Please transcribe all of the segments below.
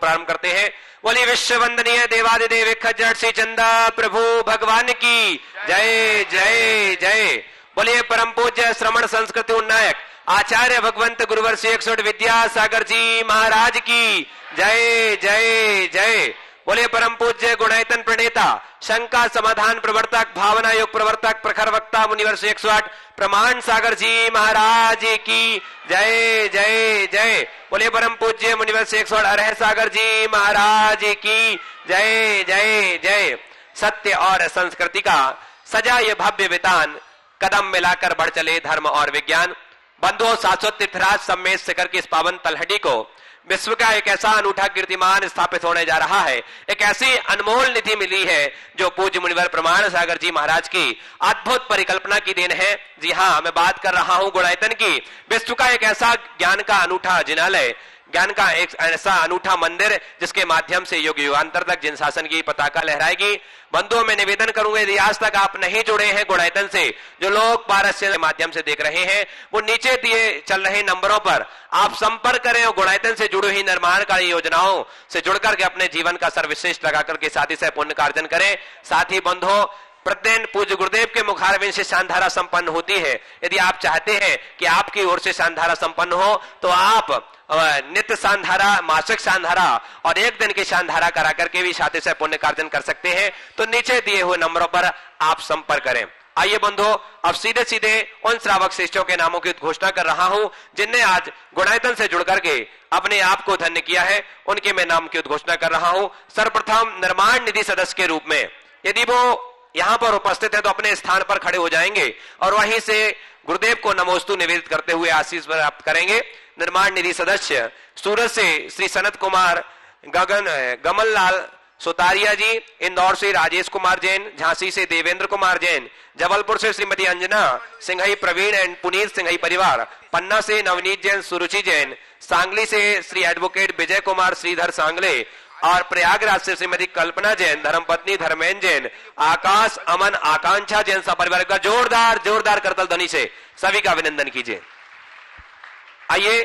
प्रारंभ करते हैं। बोलिए विश्व वंदनीय देवादिदेव खज्जर श्री चंदा प्रभु भगवान की जय जय जय। बोलिए परम पूज्य श्रमण संस्कृति उन्नायक आचार्य भगवंत गुरुवर श्री 108 विद्यासागर जी महाराज की जय जय जय। बोले परम पूज्य गुणायतन प्रणेता शंका समाधान प्रवर्तक भावना योग प्रवर्तक प्रखर वक्ता मुनिवर श्री 108 प्रमाण सागर जी महाराज की जय जय जय। बोले परम पूज्य मुनिवर श्री 108 अरह सागर जी महाराज की जय जय जय। सत्य और संस्कृति का सजा ये भव्य वितान कदम मिलाकर बढ़ चले धर्म और विज्ञान। बंधुओं, शाश्वत तीर्थराज सम्मेद शिखर की इस पावन तलहटी को विश्व का एक ऐसा अनूठा कीर्तिमान स्थापित होने जा रहा है। एक ऐसी अनमोल निधि मिली है जो पूज्य मुनिवर प्रमाण सागर जी महाराज की अद्भुत परिकल्पना की देन है। जी हाँ, मैं बात कर रहा हूं गुणायतन की। विश्व का एक ऐसा ज्ञान का अनूठा जिनालय, ज्ञान का एक ऐसा अनूठा मंदिर जिसके माध्यम से युग युगांतर तक जिन शासन की पताका लहराएगी। बंधुओं, मैं निवेदन करूंगा यदि आज तक आप नहीं जुड़े हैं गुणायतन से, जो लोग पारस्य के माध्यम से देख रहे हैं, वो नीचे दिए चल रहे नंबरों पर आप संपर्क करें और गुणायतन से जुड़ी हुई निर्माणकारी योजनाओं से जुड़कर के अपने जीवन का सर्वश्रेष्ठ लगाकर के साथ ही साथ पुण्य कार्जन करें। साथ ही बंधुओं, प्रतिदिन पूज्य गुरुदेव के मुखारविंद से शानधारा संपन्न होती है। यदि आप चाहते हैं कि आपकी ओर से शानधारा संपन्न हो तो आप नित्य शानधारा, मासिक शानधारा और एक दिन की शानधारा करा करके भी साथ ही साथ पुण्य कार्जन कर सकते हैं। तो नीचे दिए हुए नंबरों पर आप संपर्क करें। आइए बंधुओं, अब सीधे सीधे उन श्रावक श्रेष्ठों के नामों की घोषणा कर रहा हूं जिनने आज गुणायतन से जुड़ करके अपने आप को धन्य किया है। उनके मैं नाम की उद्घोषणा कर रहा हूं। सर्वप्रथम निर्माण निधि सदस्य के रूप में यदि वो यहां पर उपस्थित है तो अपने स्थान पर खड़े हो जाएंगे और वहीं से गुरुदेव को नमोस्तु निवेदित करते हुए आशीष प्राप्त करेंगे। निर्माण निधि सदस्य सूरत से श्री सनत कुमार गमन लाल सुतारिया जी, इंदौर से राजेश कुमार जैन, झांसी से देवेंद्र कुमार जैन, जबलपुर से श्रीमती अंजना सिंघई प्रवीण एंड पुनीत सिंघई परिवार, पन्ना से नवनीत जैन सुरुचि जैन, सांगली से श्री एडवोकेट विजय कुमार श्रीधर सांगले और प्रयागराज से श्रीमती कल्पना जैन, धर्मपत्नी धर्मेंद्र जैन, आकाश अमन आकांक्षा जैन सपरिवार का जोरदार जोरदार करतल ध्वनि से सभी का अभिनंदन कीजिए। आइए,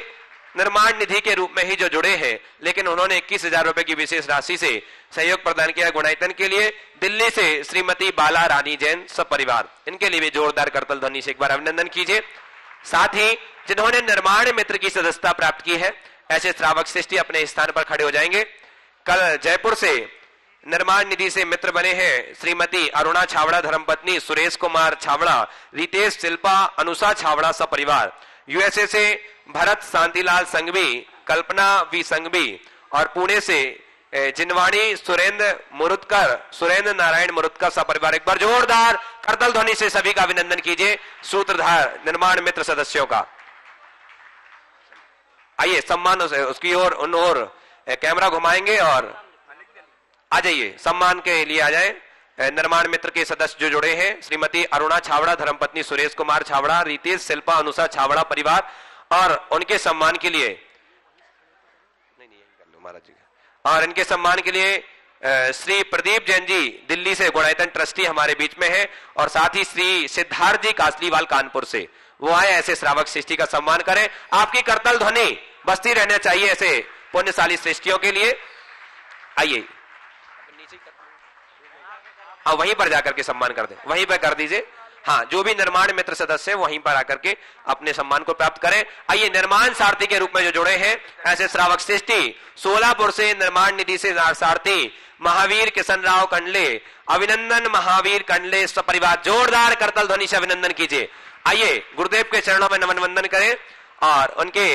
निर्माण निधि के रूप में ही जो जुड़े हैं लेकिन उन्होंने 21,000 रुपए की विशेष राशि से सहयोग प्रदान किया गुणायतन के लिए, दिल्ली से श्रीमती बाला रानी जैन सब परिवार, इनके लिए भी जोरदार करतल ध्वनि से एक बार अभिनंदन कीजिए। साथ ही जिन्होंने निर्माण मित्र की सदस्यता प्राप्त की है ऐसे श्रावक श्रेष्ठी अपने स्थान पर खड़े हो जाएंगे। कल जयपुर से निर्माण निधि से मित्र बने हैं श्रीमती अरुणा छावड़ा, धर्मपत्नी सुरेश कुमार छावड़ा, रितेश शिल्पा अनुषा छावड़ा सब परिवार। यूएसए से भरत शांतिलाल संघवी, कल्पना वी संघवी और पुणे से जिनवाणी सुरेंद्र मुरुदकर, सुरेंद्र नारायण मुरुदकर सब परिवार। एक बार जोरदार करतल ध्वनि से सभी का अभिनंदन कीजिए सूत्रधार निर्माण मित्र सदस्यों का। आइए सम्मान से उसकी ओर उन ओर कैमरा घुमाएंगे और आ जाइए, सम्मान के लिए आ जाए। निर्माण मित्र के सदस्य जो जुड़े हैं श्रीमती अरुणा छावड़ा, धर्मपत्नी सुरेश कुमार छावड़ा, रितेश शिल्पा अनुषा छावड़ा परिवार और उनके सम्मान के लिए महाराज जी और इनके सम्मान के लिए श्री प्रदीप जैन जी दिल्ली से गुणायतन ट्रस्टी हमारे बीच में है और साथ ही श्री सिद्धार्थ जी कासलीवाल कानपुर से, वो आए ऐसे श्रावक श्रेष्ठी का सम्मान करें। आपकी करतल ध्वनि बसती रहना चाहिए ऐसे पुण्यशाली श्रेष्ठियों के लिए। आइए हाँ, वहीं पर जाकर के सम्मान कर दें, वहीं पर कर दीजिए। हाँ, जो भी निर्माण मित्र सदस्य है वहीं पर आकर के अपने सम्मान को प्राप्त करें। आइए, निर्माण सारथी के रूप में जो जुड़े हैं ऐसे श्रावक श्रेष्ठी सोलापुर से निर्माण निधि से सारथी महावीर किशन राव कंडले, अभिनंदन महावीर कंडले सपरिवार, जोरदार करतल ध्वनि से अभिनंदन कीजिए। आइए गुरुदेव के चरणों में नमन वंदन करें और उनके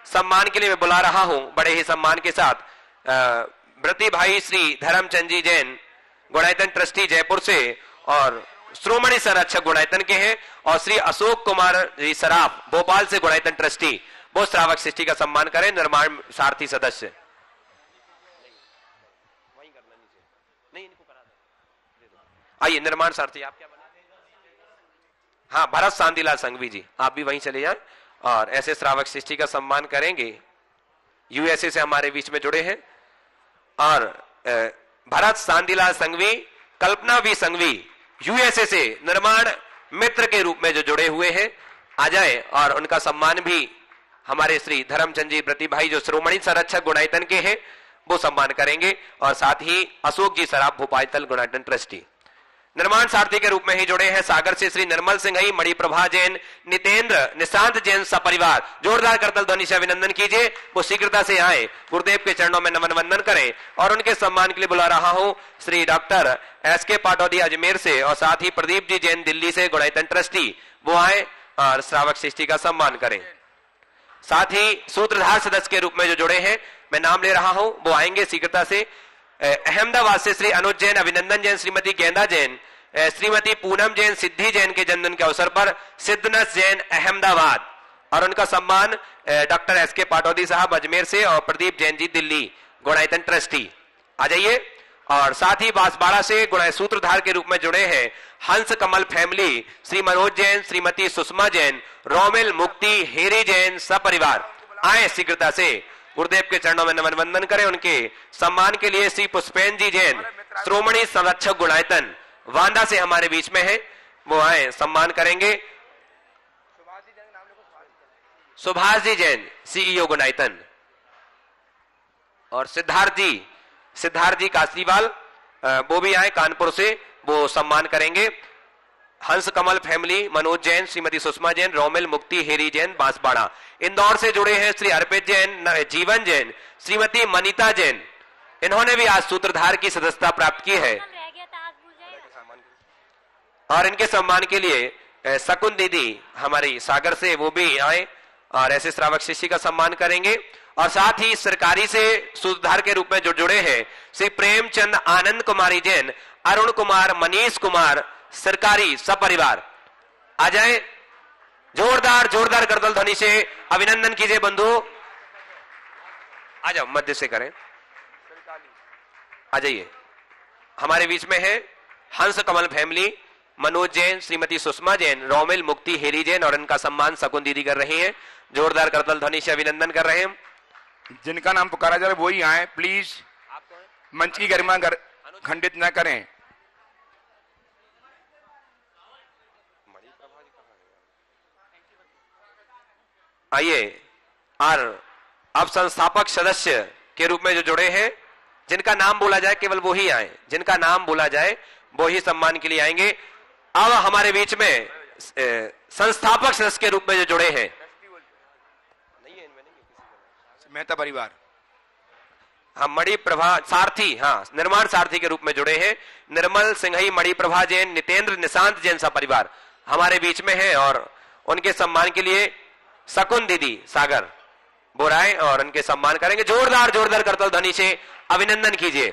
सम्मान के लिए मैं बुला रहा हूं बड़े ही सम्मान के साथ व्रती भाई श्री धर्मचंद जी जैन गुणायतन ट्रस्टी जयपुर से और श्रोमणी संरक्षक गुणायतन के हैं और श्री अशोक कुमार जी सराफ भोपाल से गुणायतन ट्रस्टी, वो श्रावक श्रेष्ठी का सम्मान करें। निर्माण सारथी सदस्य आइए, निर्माण सारथी आप क्या बना? हाँ, भरत शांतिलाल संघवी जी, आप भी वहीं चले जाएं और ऐसे श्रावक श्रेष्ठी का सम्मान करेंगे। यूएसए से हमारे बीच में जुड़े हैं और भरत शांतिलाल संघवी, कल्पना वी संघवी यूएसए से निर्माण मित्र के रूप में जो जुड़े हुए हैं आ जाए और उनका सम्मान भी हमारे श्री धर्मचंद जी व्रती भाई जो श्रोमणी संरक्षक गुणायतन के हैं वो सम्मान करेंगे। और साथ ही अशोक जी सराफ भोपाल तल गुणायतन ट्रस्टी। निर्माण सारथी के रूप में ही जुड़े हैं सागर से श्री निर्मल सिंह ही, मणि प्रभा जैन, नितेंद्र निशांत जैन सपरिवार। जोरदार करतल ध्वनि से अभिनंदन कीजिए। वो शीघ्रता से आए, गुरुदेव के चरणों में नमन वंदन करें। और उनके सम्मान के लिए बुला रहा हूं श्री डॉक्टर एस.के. पाटौदी अजमेर से और साथ ही प्रदीप जी जैन दिल्ली से गुणायतन ट्रस्टी, वो आए और श्रावक शिष्टि का सम्मान करें। साथ ही सूत्रधार सदस्य के रूप में जो जुड़े हैं, मैं नाम ले रहा हूं, वो आएंगे शीघ्रता से। अहमदाबाद से श्री अनुज जैन, अभिनंदन जैन, श्रीमती गेंदा जैन, श्रीमती पूनम जैन, सिद्धि जैन के जन्मदिन के अवसर पर सिद्धनस जैन अहमदाबाद, और उनका सम्मान डॉक्टर एस.के. पाटौदी साहब अजमेर से और प्रदीप जैन जी दिल्ली गुणायतन ट्रस्टी, आ जाइए। और साथ ही बांसवाड़ा से गुणाय सूत्रधार के रूप में जुड़े हैं हंस कमल फैमिली, श्री मनोज जैन, श्रीमती सुषमा जैन, रोमिल मुक्ति हेरी जैन सपरिवार, आए शीघ्रता से, गुरुदेव के चरणों में नमन वंदन करें। उनके सम्मान के लिए श्री पुष्पेन जी जैन, श्रोमणी संरक्षक गुणायतन वांदा से हमारे बीच में है, वो आए सम्मान करेंगे। सुभाष जी जैन सीईओ गुणायतन, और सिद्धार्थ जी कासरीवाल, वो भी आए कानपुर से, वो सम्मान करेंगे। हंस कमल फैमिली, मनोज जैन, श्रीमती सुषमा जैन, रोमिल मुक्ति हेरी जैन बांसवाड़ा। इंदौर से जुड़े हैं श्री अर्पित जैन, जीवन जैन, श्रीमती मनीता जैन, इन्होंने भी आज सूत्रधार की सदस्यता प्राप्त की है। और इनके सम्मान के लिए शकुन दीदी हमारी सागर से, वो भी आए और ऐसे श्रावक शिष्य का सम्मान करेंगे। और साथ ही सरकारी से सूत्रधार के रूप में जो जुड़े हैं श्री प्रेमचंद आनंद कुमारी जैन, अरुण कुमार, मनीष कुमार सरकारी सपरिवार, आ जाए। जोरदार करतल ध्वनि से अभिनंदन कीजिए बंधु, आ जाओ, मध्य से करें, आ जाइए। हमारे बीच में है हंस कमल फैमिली, मनोज जैन, श्रीमती सुषमा जैन, रोमिल मुक्ति हेरी जैन, और इनका सम्मान शकुन दीदी कर रही हैं। जोरदार करतल ध्वनि से अभिनंदन कर रहे हैं। जिनका नाम पुकारा जा रहा है वही आए प्लीज, मंच की गरिमा खंडित न करें। आइए। और अब संस्थापक सदस्य के रूप में जो जुड़े हैं, जिनका नाम बोला जाए केवल वो ही आए, जिनका नाम बोला जाए वो ही सम्मान के लिए आएंगे। अब हमारे बीच में संस्थापक सदस्य के रूप में जो जुड़े हैं, मेहता परिवार, हम मणि प्रभा सारथी, हाँ निर्माण सारथी के रूप में जुड़े हैं निर्मल सिंह, मणि प्रभा जैन, नितेंद्र निशांत जैन सा परिवार हमारे बीच में है। और उनके सम्मान के लिए शकुन दीदी सागर बोराए और उनके सम्मान करेंगे। जोरदार करतल ध्वनि से अभिनंदन कीजिए।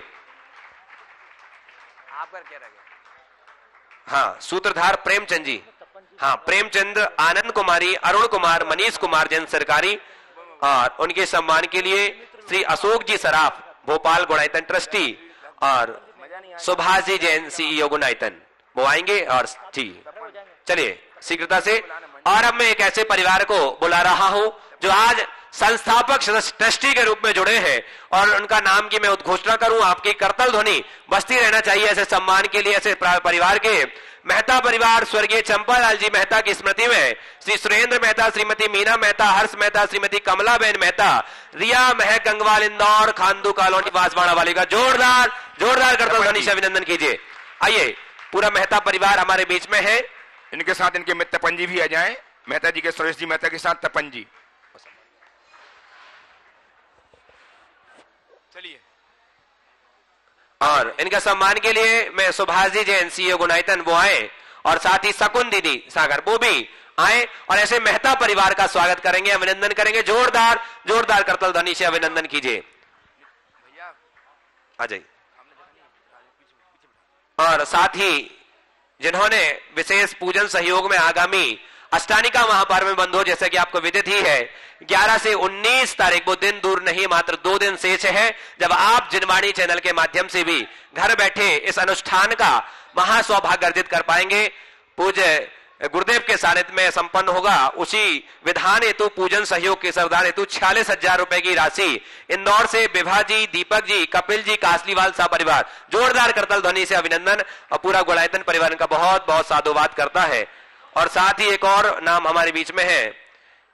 आप कर क्या रह गए? हाँ, सूत्रधार प्रेमचंद जी, हाँ प्रेमचंद, आनंद कुमारी, अरुण कुमार, मनीष कुमार जैन सरकारी, और उनके सम्मान के लिए श्री अशोक जी सराफ भोपाल गुणायतन ट्रस्टी और सुभाष जी जैन सीईओ गुणायतन, वो आएंगे। और जी चलिए शीघ्रता से। और अब मैं एक ऐसे परिवार को बुला रहा हूं जो आज संस्थापक सदस्य ट्रस्टी के रूप में जुड़े हैं, और उनका नाम की मैं उद्घोषणा करूं, आपकी करतल ध्वनि बजती रहना चाहिए ऐसे सम्मान के लिए। ऐसे परिवार के मेहता परिवार स्वर्गीय चंपालाल जी मेहता की स्मृति में श्री सुरेंद्र मेहता, श्रीमती मीना मेहता, हर्ष मेहता, श्रीमती कमला बेन मेहता, रिया महक गंगवाल इंदौर, खानदू कॉलोनी बांसवाड़ा वाले का जोरदार करतल ध्वनि से अभिनंदन कीजिए। आइए, पूरा मेहता परिवार हमारे बीच में है। इनके साथ इनके मित्र तपन जी भी आ जाएं, मेहता जी के सुरेश जी मेहता के साथ तपन जी, चलिए। और इनका सम्मान के लिए मैं सुभाष जी जैन सीईओ गुणायतन वो आए, और साथ ही शकुन दीदी सागर वो भी आए, और ऐसे मेहता परिवार का स्वागत करेंगे, अभिनंदन करेंगे। जोरदार करतल ध्वनि से अभिनंदन कीजिए। आ जाइए। और साथ ही जिन्होंने विशेष पूजन सहयोग में आगामी अष्टानिका महापर्व में बंधु, जैसे कि आपको विदित ही है, 11 से 19 तारीख, वो दिन दूर नहीं, मात्र 2 दिन शेष है, जब आप जिनवाणी चैनल के माध्यम से भी घर बैठे इस अनुष्ठान का महासौभाग्य अर्जित कर पाएंगे। पूज्य गुरुदेव के सानिध्य में संपन्न होगा। उसी विधान हेतु पूजन सहयोग के सरदार हेतु 46,000 रुपए की राशि इंदौर से विभा जी, दीपक जी, कपिल जी, कासलीवाल सा परिवार, जोरदार करतल ध्वनि से अभिनंदन। और पूरा गुणायतन परिवार का बहुत बहुत साधुवाद करता है। और साथ ही एक और नाम हमारे बीच में है,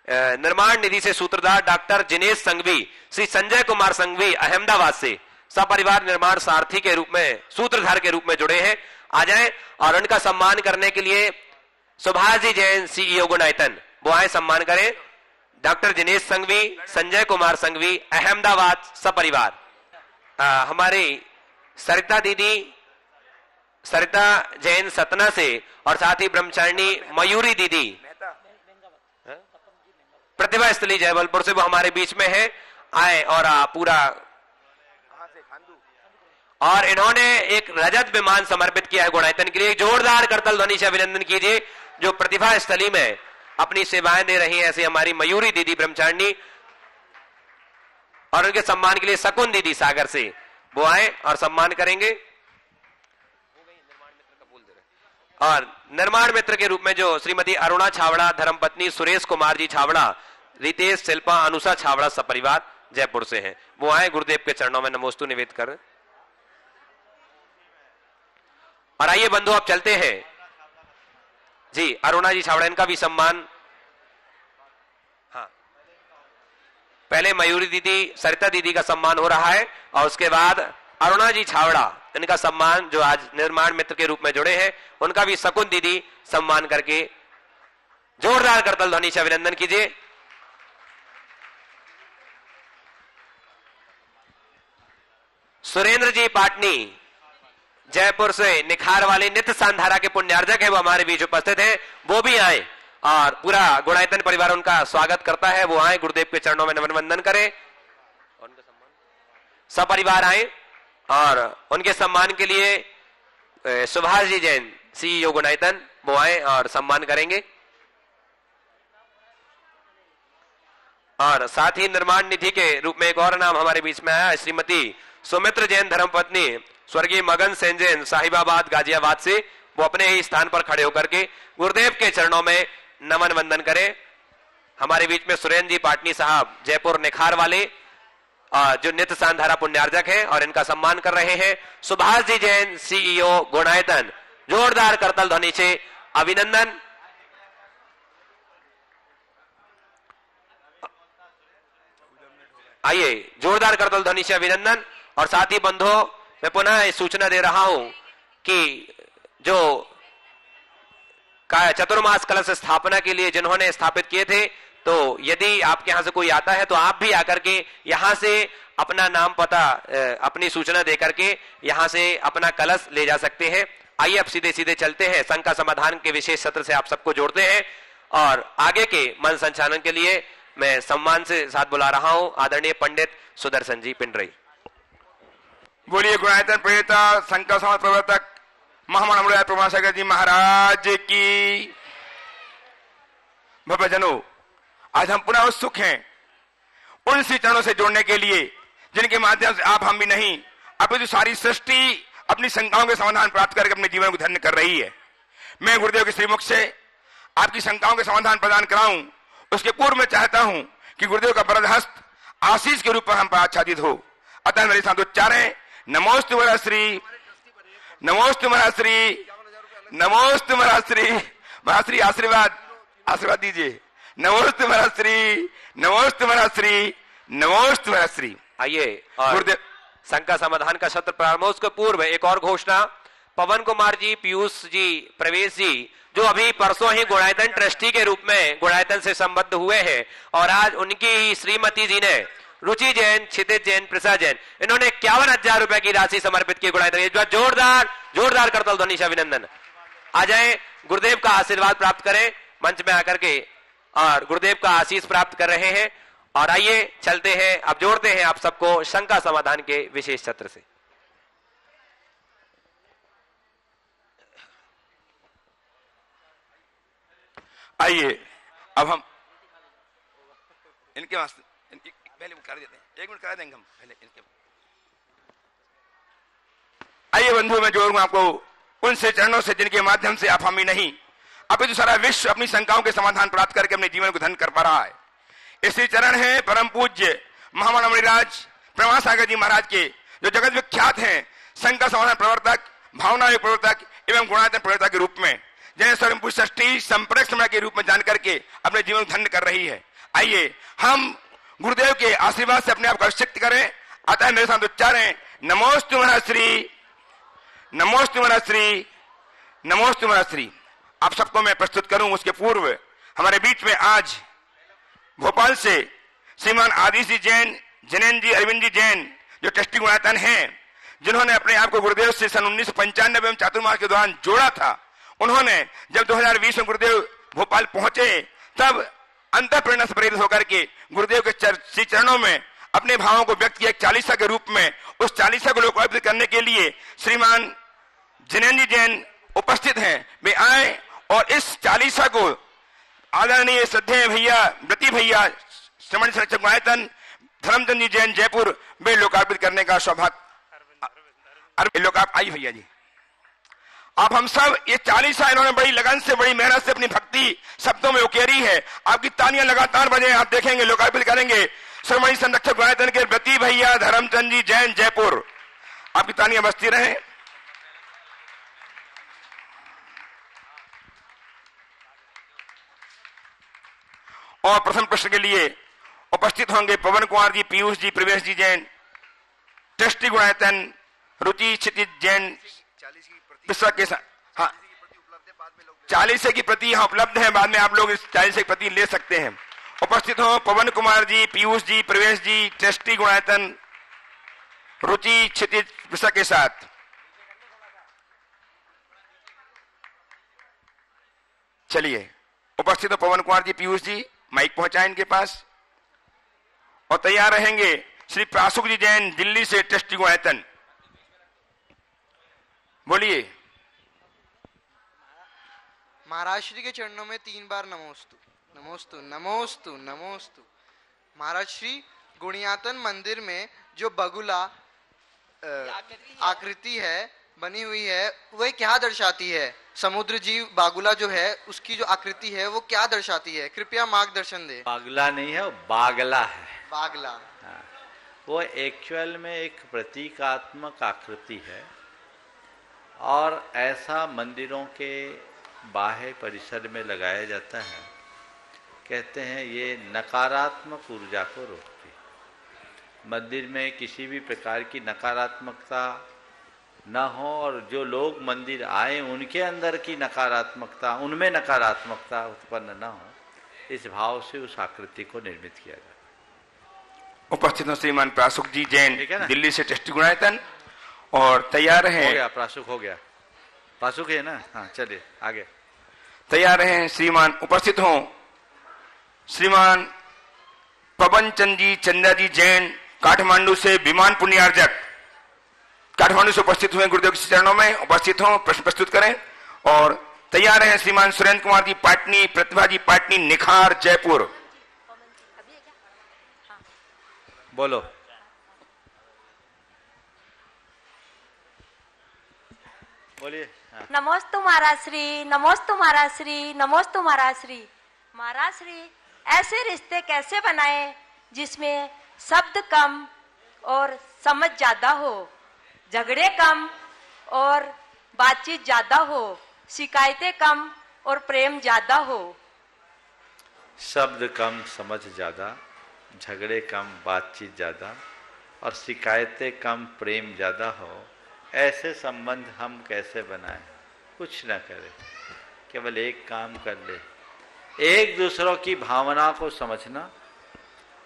निर्माण निधि से सूत्रधार डॉक्टर जिनेश संघवी, श्री संजय कुमार संघवी अहमदाबाद से सपरिवार निर्माण सारथी के रूप में, सूत्रधार के रूप में जुड़े हैं, आ जाएं। और उनका सम्मान करने के लिए सुभाष जी जैन सीईओ गुणायतन, वो आए, सम्मान करें। डॉक्टर जिनेश संघवी, संजय कुमार संघवी अहमदाबाद सपरिवार। हमारी सरिता दीदी, सरिता जैन सतना से, और साथ ही ब्रह्मचारिणी मयूरी दीदी प्रतिभा स्थली जयबलपुर से, वो हमारे बीच में है, आए और पूरा। और इन्होंने एक रजत विमान समर्पित किया है गुणायतन के लिए। जोरदार करतल ध्वनि से अभिनंदन कीजिए जो प्रतिभा स्थली में अपनी सेवाएं दे रही हैं, ऐसे हमारी मयूरी दीदी ब्रह्मचारिणी। और उनके सम्मान के लिए शकुन दीदी सागर से, वो आए और सम्मान करेंगे। और निर्माण मित्र के रूप में जो श्रीमती अरुणा छावड़ा, धर्मपत्नी सुरेश कुमार जी छावड़ा, रितेश, शिल्पा, अनुषा छावड़ा सपरिवार जयपुर से हैं, वो आए गुरुदेव के चरणों में नमोस्तु निवेद कर। और आइए बंधु आप चलते हैं जी, अरुणा जी छावड़ा, इनका भी सम्मान। हाँ, पहले मयूरी दीदी, सरिता दीदी का सम्मान हो रहा है, और उसके बाद अरुणा जी छावड़ा, इनका सम्मान जो आज निर्माण मित्र के रूप में जुड़े हैं, उनका भी शकुन दीदी सम्मान करके जोरदार करतल ध्वनि से अभिनंदन कीजिए। सुरेंद्र जी पाटनी जयपुर से निखार वाले नित्य सांधारा के पुण्यार्जक है, वो हमारे बीच उपस्थित हैं, वो भी आए और पूरा गुणायतन परिवार उनका स्वागत करता है। वो आए, गुरुदेव के चरणों में नमन वंदन करें, सपरिवार आए। और उनके सम्मान के लिए सुभाष जी जैन सीईओ गुणायतन, वो आए और सम्मान करेंगे। और साथ ही निर्माण निधि के रूप में एक और नाम हमारे बीच में आया, श्रीमती सुमित्र जैन धर्मपत्नी स्वर्गीय मगन सेन जैन साहिबाबाद गाजियाबाद से, वो अपने ही स्थान पर खड़े होकर के गुरुदेव के चरणों में नमन वंदन करें। हमारे बीच में सुरेंद्र जी पाटनी साहब जयपुर निखार वाले, जो नित्य सांधारा पुण्यार्जक हैं, और इनका सम्मान कर रहे हैं। सुभाष जी जैन सीईओ गुणायतन, जोरदार करतल ध्वनि से अभिनंदन। आइए, जोरदार करतल ध्वनि से अभिनंदन। और साथ ही बंधुओं, मैं पुनः सूचना दे रहा हूं कि जो चतुर्मास कलश स्थापना के लिए जिन्होंने स्थापित किए थे, तो यदि आपके यहां से कोई आता है तो आप भी आकर के यहां से अपना नाम पता, अपनी सूचना देकर के यहां से अपना कलश ले जा सकते हैं। आइए अब सीधे सीधे चलते हैं, संघ का समाधान के विशेष सत्र से आप सबको जोड़ते हैं। और आगे के मन संचालन के लिए मैं सम्मान से साथ बुला रहा हूं आदरणीय पंडित सुदर्शन जी पिंडरई। बोलिए गुणायतन प्रेता संघ का समाज प्रवर्तक महामंडल प्रभासागर जी महाराज की। भक्तजनों, आज हम पुनः उत्सुक हैं उन श्री चरणों से जोड़ने के लिए जिनके माध्यम से आप, हम भी नहीं, अपितु सारी सृष्टि अपनी शंकाओं के समाधान प्राप्त करके अपने जीवन को धन्य कर रही है। मैं गुरुदेव के श्रीमुख से आपकी शंकाओं के समाधान प्रदान कराऊं, उसके पूर्व में चाहता हूं कि गुरुदेव का वरदहस्त आशीष के रूप में हम पर आच्छादित हो। अतः मेरे साथ उच्चारें, नमोस्तु महाश्री, नमोस्तु महाश्री, नमोस्तु महाश्री। महाश्री आशीर्वाद, आशीर्वाद दीजिए। नमोस्तु महाश्री, नमोस्तु महाश्री, नमोस्तु महाश्री। आइए, गुरुदेव संघ का समाधान का सत्र प्रारंभ हो, उसके पूर्व एक और घोषणा। पवन कुमार जी, पीयूष जी, प्रवेश जी, जो अभी परसों ही गुणायतन ट्रस्टी के रूप में गुणायतन से संबद्ध हुए हैं, और आज उनकी ही श्रीमती जी ने, रुचि जैन, क्षितिज जैन, प्रसाद जैन, इन्होंने 51,000 रुपए की राशि समर्पित की गुणायतन। जोरदार जोरदार करतल ध्वनि से अभिनंदन। आ जाए, गुरुदेव का आशीर्वाद प्राप्त करें मंच में आकर के, और गुरुदेव का आशीष प्राप्त कर रहे हैं। और आइए चलते हैं, अब जोड़ते हैं आप सबको संघ का समाधान के विशेष सत्र से। आइए अब हम इनके पहले कर देते हैं, 1 मिनट करा देंगे हम पहले इनके। आइए बंधु, मैं जोड़ूंगा आपको उनसे चरणों से जिनके माध्यम से आप, हम ही नहीं, अभी तो सारा विश्व अपनी शंकाओं के समाधान प्राप्त करके अपने जीवन को धन्य कर पा रहा है। इसी चरण है परम पूज्य महामंडल प्रभासागर जी महाराज के, जो जगत विख्यात हैं संघ का समाधान प्रवर्तक, भावना प्रवर्तक एवं गुणायतन प्रवर्तक के रूप में, जिन्हें स्वयं षष्ठी संप्रेक्षण के रूप में जान करके अपने जीवन को धन्य कर रही है। आइए हम गुरुदेव के आशीर्वाद से अपने आप को अभिषिक्त करें। अतः मेरे साथ उच्चारें, नमोस्तु महर्षि, नमोस्तु महर्षि, नमोस्तु महर्षि। आप सबको मैं प्रस्तुत करूं उसके पूर्व हमारे बीच में आज भोपाल से श्रीमान आदिश जी जैन, जैन जी, अरविंद जी जैन, जो ट्रस्टी गुणायतन हैं, जिन्होंने अपने आप को गुरुदेव से सन 1995 में चातुर्मास के दौरान जोड़ा था। उन्होंने जब 2020 में गुरुदेव भोपाल पहुंचे तब अंतःप्रेरणा से प्रेरित होकर के गुरुदेव के श्री चरणों में अपने भावों को व्यक्त किया। 40 के रूप में उस 40 को लोकार्पित करने के लिए श्रीमान जिनेन्द्र जैन उपस्थित हैं। वे आए और इस 40 को आदरणीय श्रद्धेय भैया, व्रती भैया, श्रमण संरक्षक गुणायतन धर्मचंद जी जैन जयपुर, वे लोकार्पित करने का सौभाग्य। आई भैया जी, आप हम सब ये 40 इन्होंने बड़ी लगन से, बड़ी मेहनत से अपनी भक्ति शब्दों में उकेरी है। आपकी तालियां लगातार बजे, आप देखेंगे लोकार्पित करेंगे श्रमणी संरक्षक गुणायतन के व्रती भैया धर्मचंद जी जैन जयपुर। आपकी तालियां बजती रहे। और प्रथम प्रश्न के लिए उपस्थित होंगे पवन कुमार जी, पीयूष जी, प्रवेश जी जैन, ट्रस्टी गुणायतन, रुचि क्षितिज जैन के साथ। हाँ, 40 की प्रति यहाँ उपलब्ध है, बाद में आप लोग इस 40 की प्रति ले सकते हैं। उपस्थित हो पवन कुमार जी, पीयूष जी, प्रवेश जी, ट्रस्टी गुणायतन, रुचि क्षितिज के साथ। चलिए उपस्थित हो पवन कुमार जी, पीयूष जी, माइक पहुंचाएं इनके पास। और तैयार रहेंगे श्री प्रासुक जी जैन, दिल्ली से ट्रस्टी गुणायतन। बोलिए। महाराज श्री के चरणों में 3 बार नमोस्तु, नमोस्तु, नमोस्तु, नमोस्तु। महाराज श्री, गुणियातन मंदिर में जो बगुला आकृति है बनी हुई है, वह क्या दर्शाती है? समुद्र जीव बागुला जो है, उसकी जो आकृति है वो क्या दर्शाती है? कृपया मार्गदर्शन दे। बागुला नहीं है, वो बागला है। बागला। हाँ, वो एक्चुअल में एक प्रतीकात्मक आकृति है और ऐसा मंदिरों के बाह्य परिसर में लगाया जाता है। कहते हैं ये नकारात्मक ऊर्जा को रोकती है। मंदिर में किसी भी प्रकार की नकारात्मकता न हो और जो लोग मंदिर आए उनके अंदर की नकारात्मकता, उनमें नकारात्मकता उत्पन्न न हो, इस भाव से उस आकृति को निर्मित किया जाता है। उपस्थित हो श्रीमान प्रासुक जी जैन, दिल्ली से ट्रस्टी गुणायतन। और तैयार है, हो गया प्रासुक, हो गया प्रासुक है ना। हाँ चलिए आगे। तैयार हैं श्रीमान, उपस्थित हो श्रीमान पवन चंद जी, चंदा जी जैन, काठमांडू से विमान पुण्यार्जक, काठमांडू से उपस्थित हुए गुरुदेव के चरणों में। उपस्थित हो, प्रश्न प्रस्तुत करें। और तैयार हैं श्रीमान सुरेंद्र कुमार जी पाटनी, प्रतिभा जी पाटनी, निखार जयपुर। बोलो। बोलिए। हाँ। नमोस्तु महाराज श्री, नमोस्तु महाराज श्री, नमोस्तु महाराज श्री। महाराज श्री, ऐसे रिश्ते कैसे बनाएं जिसमें शब्द कम और समझ ज्यादा हो, झगड़े कम और बातचीत ज्यादा हो, शिकायतें कम और प्रेम ज्यादा हो? शब्द कम, समझ ज्यादा, झगड़े कम, बातचीत ज्यादा और शिकायतें कम, प्रेम ज्यादा हो, ऐसे संबंध हम कैसे बनाएं? कुछ न करें, केवल एक काम कर ले, एक दूसरों की भावना को समझना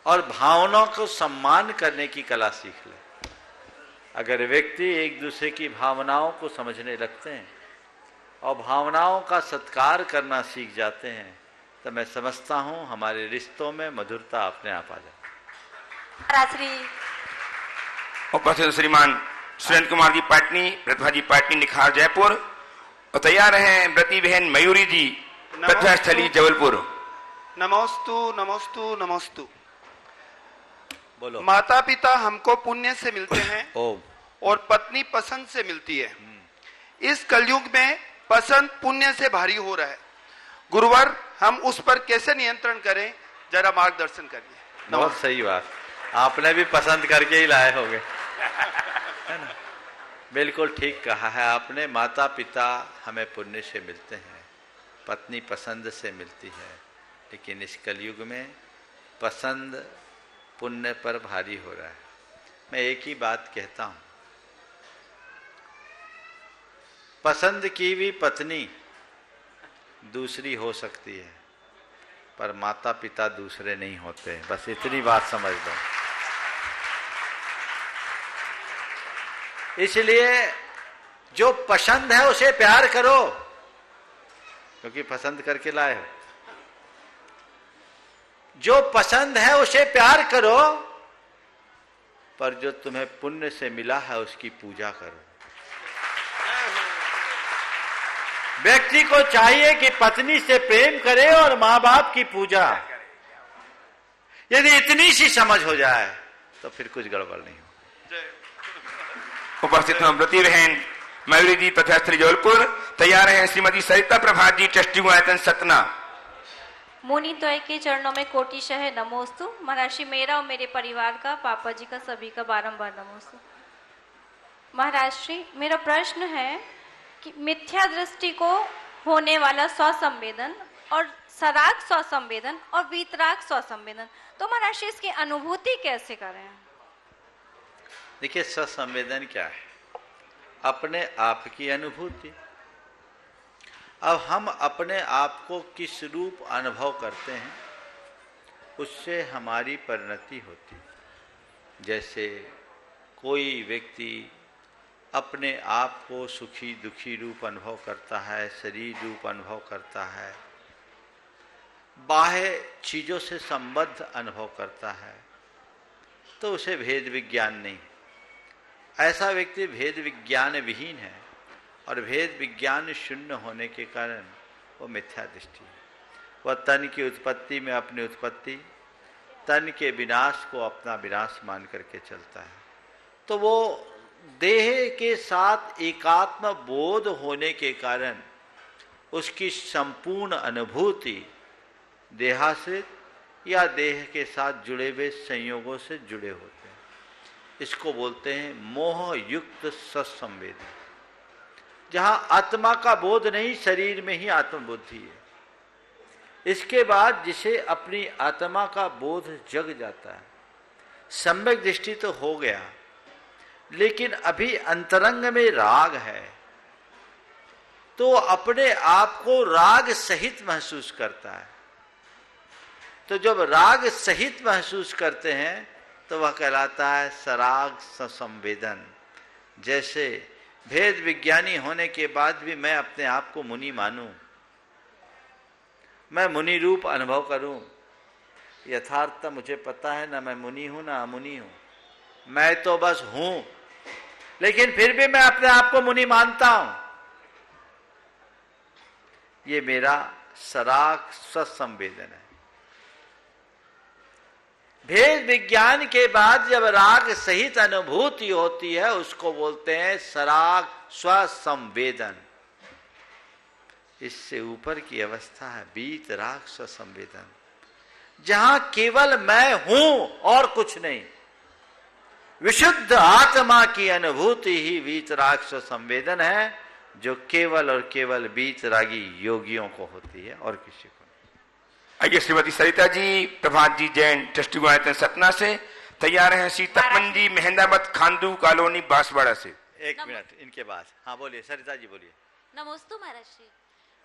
और भावनाओं को सम्मान करने की कला सीख ले। अगर व्यक्ति एक दूसरे की भावनाओं को समझने लगते हैं और भावनाओं का सत्कार करना सीख जाते हैं, तो मैं समझता हूं हमारे रिश्तों में मधुरता अपने आप आ जाती है। उपस्थित श्रीमान सुरेंद्र कुमार जी पाटनी, प्रतिभा जी पाटनी, निखार जयपुर। और तैयार हैं व्रती बहन मयूरी जी, प्रतिभा स्थली जबलपुर। नमोस्तु, नमोस्तु, नमोस्तु। बोलो। माता पिता हमको पुण्य से मिलते हैं ओम, और पत्नी पसंद से मिलती है। इस कलयुग में पसंद पुण्य से भारी हो रहा है। गुरुवर, हम उस पर कैसे नियंत्रण करें, जरा मार्गदर्शन करिए। बहुत सही बात, आपने भी पसंद करके ही लाए होंगे, है ना? बिल्कुल ठीक कहा है आपने। माता पिता हमें पुण्य से मिलते हैं, पत्नी पसंद से मिलती है, लेकिन इस कलयुग में पसंद पुण्य पर भारी हो रहा है। मैं एक ही बात कहता हूं, पसंद की भी पत्नी दूसरी हो सकती है, पर माता पिता दूसरे नहीं होते। बस इतनी बात समझ लो। इसलिए जो पसंद है उसे प्यार करो, क्योंकि पसंद करके लाए हो। जो पसंद है उसे प्यार करो, पर जो तुम्हें पुण्य से मिला है उसकी पूजा करो। व्यक्ति को चाहिए कि पत्नी से प्रेम करे और मां बाप की पूजा। यदि इतनी सी समझ हो जाए तो फिर कुछ गड़बड़ नहीं हो। उपस्थित व्रती बहन मयूरी जी तथास्त्री जबलपुर तैयार हैं। श्रीमती सरिता प्रभात जी ट्रस्टी गुणायतन सतना। मुनि द्वय के चरणों में कोटिशः नमोस्तु। महर्षि, मेरा और मेरे परिवार का, पापा जी का, सभी का बारंबार नमोस्तु। महर्षि, मेरा प्रश्न है कि मिथ्या दृष्टि को होने वाला स्वसंवेदन और सराग स्वसंवेदन और वीतराग स्वसंवेदन, तो महर्षि इसकी अनुभूति कैसे करें? देखिए, स्वसंवेदन क्या है? अपने आप की अनुभूति। अब हम अपने आप को किस रूप अनुभव करते हैं उससे हमारी परिणति होती है। जैसे कोई व्यक्ति अपने आप को सुखी दुखी रूप अनुभव करता है, शरीर रूप अनुभव करता है, बाह्य चीजों से संबद्ध अनुभव करता है, तो उसे भेद विज्ञान नहीं। ऐसा व्यक्ति भेद विज्ञान विहीन है और भेद विज्ञान शून्य होने के कारण वो मिथ्या दृष्टि है। वह तन की उत्पत्ति में अपनी उत्पत्ति, तन के विनाश को अपना विनाश मान करके चलता है। तो वो देह के साथ एकात्म बोध होने के कारण उसकी संपूर्ण अनुभूति देहाश्रित या देह के साथ जुड़े हुए संयोगों से जुड़े होते हैं। इसको बोलते हैं मोह युक्त सत्संवेदन, जहां आत्मा का बोध नहीं, शरीर में ही आत्मबुद्धि है। इसके बाद जिसे अपनी आत्मा का बोध जग जाता है, सम्यक दृष्टि तो हो गया, लेकिन अभी अंतरंग में राग है, तो अपने आप को राग सहित महसूस करता है। तो जब राग सहित महसूस करते हैं तो वह कहलाता है सराग संवेदन। जैसे भेद विज्ञानी होने के बाद भी मैं अपने आप को मुनि मानूं, मैं मुनि रूप अनुभव करूं, यथार्थ मुझे पता है ना मैं मुनि हूं ना अमुनि हूं, मैं तो बस हूं, लेकिन फिर भी मैं अपने आप को मुनि मानता हूं। ये मेरा सराग सत्संवेदन है। भेद विज्ञान के बाद जब राग सहित अनुभूति होती है उसको बोलते हैं सराग स्वसंवेदन। इससे ऊपर की अवस्था है वीत राग स्वसंवेदन, जहां केवल मैं हूं और कुछ नहीं। विशुद्ध आत्मा की अनुभूति ही वीतराग स्वसंवेदन है, जो केवल और केवल वीतरागी योगियों को होती है और किसी को नहीं। आइए श्रीमती सरिता जी प्रभात जी जैन ट्रस्टी गुणायतन सतना से तैयार हैं। सीतापन जी महेंद्राबाद खांडू कॉलोनी बांसवाड़ा से। एक मिनट इनके बाद। हाँ बोलिए सरिता जी, बोलिए। नमोस्तु महर्षि।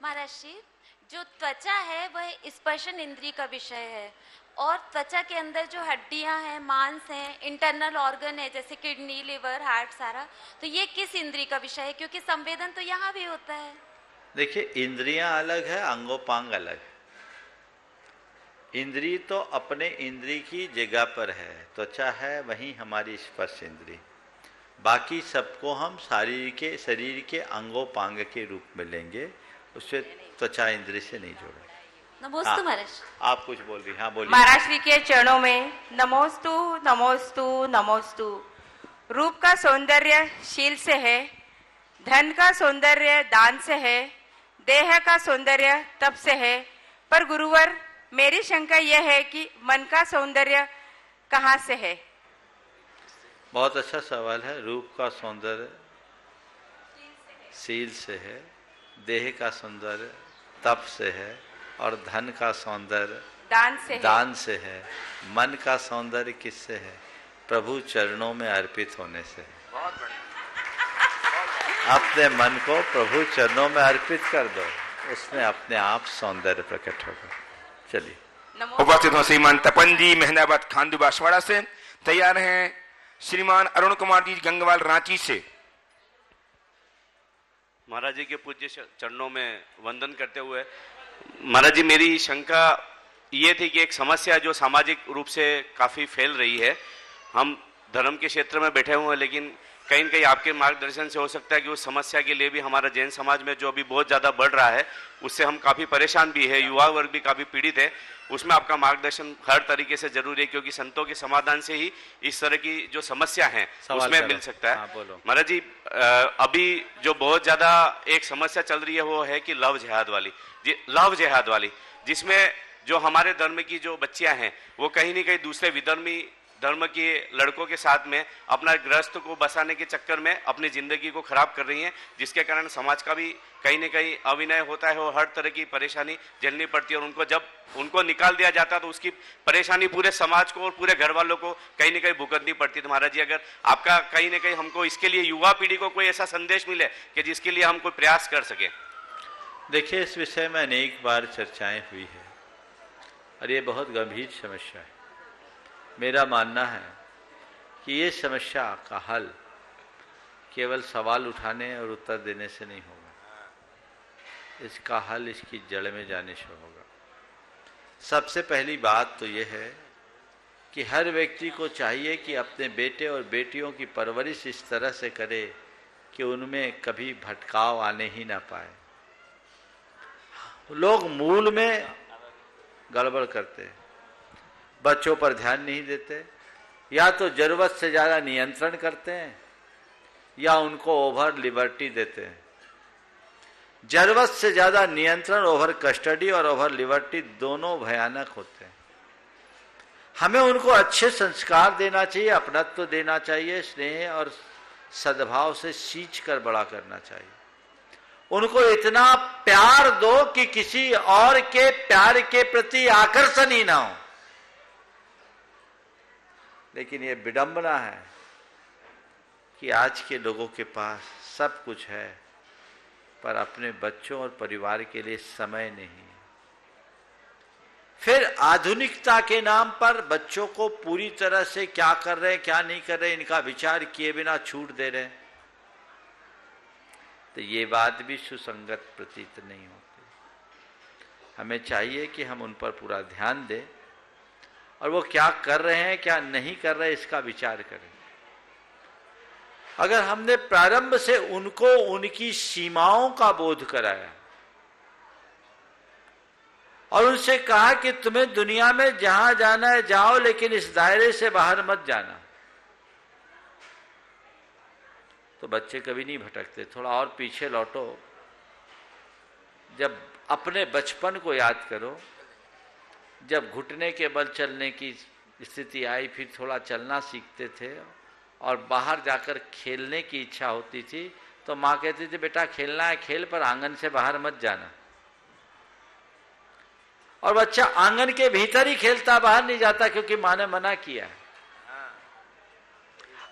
महर्षि, जो त्वचा है वह स्पर्शन इंद्रिय का विषय है, और त्वचा के अंदर जो हड्डियां हैं, मांस हैं, इंटरनल ऑर्गन है जैसे किडनी, लिवर, हार्ट, सारा, तो ये किस इंद्रिय का विषय है? क्योंकि संवेदन तो यहाँ भी होता है। देखिए, इंद्रियां अलग है, अंगोपांग अलग है। इंद्रिय तो अपने इंद्रिय की जगह पर है, त्वचा है वहीं हमारी स्पर्श इंद्रिय। बाकी सबको हम शरीर के अंगोपांग के रूप में लेंगे, उससे त्वचा इंद्रिय से नहीं जोड़ेंगे। नमोस्तु महर्षि। आप कुछ बोल रही? हाँ बोलिए। महर्षि के चरणों में नमोस्तु नमोस्तु नमोस्तु। रूप का सौंदर्य शील से है, धन का सौंदर्य दान से है, देह का सौंदर्य तप से है, पर गुरुवर मेरी शंका यह है कि मन का सौंदर्य कहाँ से है? बहुत अच्छा सवाल है। रूप का सौंदर्य शील से है, देह का सौंदर्य तप से है, और धन का सौंदर्य दान से है। मन का सौंदर्य किससे है? प्रभु चरणों में अर्पित होने से है। अपने मन को प्रभु चरणों में अर्पित कर दो, उसमें अपने आप सौंदर्य प्रकट होगा। चलिए। उपस्थित हो श्रीमान तपन जी मेहंदाबाद खांडू बांसवाड़ा से। तैयार हैं श्रीमान अरुण कुमार जी गंगवाल रांची से। महाराज जी के पूज्य चरणों में वंदन करते हुए, महाराज जी मेरी शंका ये थी कि एक समस्या जो सामाजिक रूप से काफी फैल रही है, हम धर्म के क्षेत्र में बैठे हुए हैं, लेकिन कहीं न कहीं आपके मार्गदर्शन से हो सकता है कि उस समस्या के लिए भी हमारा जैन समाज में जो अभी बहुत ज्यादा बढ़ रहा है उससे हम काफी परेशान भी है, युवा वर्ग भी काफी पीड़ित है, उसमें आपका मार्गदर्शन हर तरीके से जरूरी है, क्योंकि संतों के समाधान से ही इस तरह की जो समस्या है उसमें मिल सकता है। महाराज जी अभी जो बहुत ज्यादा एक समस्या चल रही है वो है कि लव जिहाद वाली, जिसमें जो हमारे धर्म की जो बच्चियां हैं वो कहीं न कहीं दूसरे विधर्मी धर्म के लड़कों के साथ में अपना गृहस्थ को बसाने के चक्कर में अपनी जिंदगी को खराब कर रही हैं, जिसके कारण समाज का भी कहीं न कहीं अविनय होता है और हर तरह की परेशानी झेलनी पड़ती है। और उनको जब उनको निकाल दिया जाता है तो उसकी परेशानी पूरे समाज को और पूरे घर वालों को कहीं न कहीं भुगतनी पड़ती है। तो महाराज जी अगर आपका कहीं न कहीं हमको इसके लिए युवा पीढ़ी को कोई ऐसा संदेश मिले कि जिसके लिए हम कोई प्रयास कर सके। देखिए, इस विषय में अनेक बार चर्चाएं हुई है और ये बहुत गंभीर समस्या है। मेरा मानना है कि ये समस्या का हल केवल सवाल उठाने और उत्तर देने से नहीं होगा, इसका हल इसकी जड़ में जाने से होगा। सबसे पहली बात तो ये है कि हर व्यक्ति को चाहिए कि अपने बेटे और बेटियों की परवरिश इस तरह से करे कि उनमें कभी भटकाव आने ही ना पाए। लोग मूल में गड़बड़ करते हैं, बच्चों पर ध्यान नहीं देते, या तो जरूरत से ज़्यादा नियंत्रण करते हैं या उनको ओवर लिबर्टी देते हैं। जरूरत से ज़्यादा नियंत्रण, ओवर कस्टडी और ओवर लिबर्टी दोनों भयानक होते हैं। हमें उनको अच्छे संस्कार देना चाहिए, अपनत्व देना चाहिए, स्नेह और सद्भाव से सींच कर बड़ा करना चाहिए। उनको इतना प्यार दो कि किसी और के प्यार के प्रति आकर्षण ही ना हो। लेकिन ये विडंबना है कि आज के लोगों के पास सब कुछ है पर अपने बच्चों और परिवार के लिए समय नहीं। फिर आधुनिकता के नाम पर बच्चों को पूरी तरह से क्या कर रहे हैं क्या नहीं कर रहे इनका विचार किए बिना छूट दे रहे हैं, तो ये बात भी सुसंगत प्रतीत नहीं होती। हमें चाहिए कि हम उन पर पूरा ध्यान दें और वो क्या कर रहे हैं क्या नहीं कर रहे इसका विचार करें। अगर हमने प्रारंभ से उनको उनकी सीमाओं का बोध कराया और उनसे कहा कि तुम्हें दुनिया में जहां जाना है जाओ, लेकिन इस दायरे से बाहर मत जाना, तो बच्चे कभी नहीं भटकते। थोड़ा और पीछे लौटो, जब अपने बचपन को याद करो, जब घुटने के बल चलने की स्थिति आई, फिर थोड़ा चलना सीखते थे और बाहर जाकर खेलने की इच्छा होती थी, तो माँ कहती थी बेटा खेलना है खेल, पर आंगन से बाहर मत जाना। और बच्चा आंगन के भीतर ही खेलता, बाहर नहीं जाता, क्योंकि माँ ने मना किया है।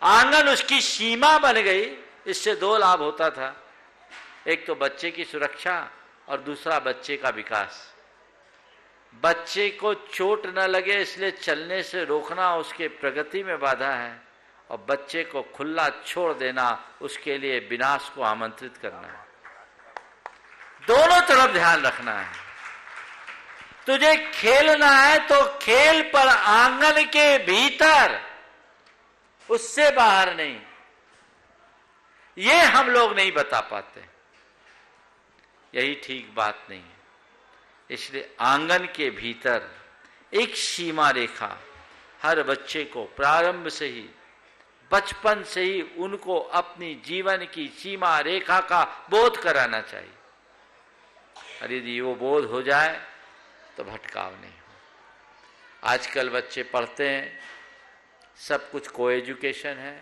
आंगन उसकी सीमा बन गई। इससे दो लाभ होता था, एक तो बच्चे की सुरक्षा और दूसरा बच्चे का विकास। बच्चे को चोट न लगे इसलिए चलने से रोकना उसके प्रगति में बाधा है, और बच्चे को खुला छोड़ देना उसके लिए विनाश को आमंत्रित करना है। दोनों तरफ ध्यान रखना है। तुझे खेलना है तो खेल, पर आंगन के भीतर, उससे बाहर नहीं। ये हम लोग नहीं बता पाते, यही ठीक बात नहीं है। इसलिए आंगन के भीतर एक सीमा रेखा हर बच्चे को प्रारंभ से ही, बचपन से ही उनको अपनी जीवन की सीमा रेखा का बोध कराना चाहिए। और यदि वो बोध हो जाए तो भटकाव नहीं हो। आजकल बच्चे पढ़ते हैं, सब कुछ को एजुकेशन है,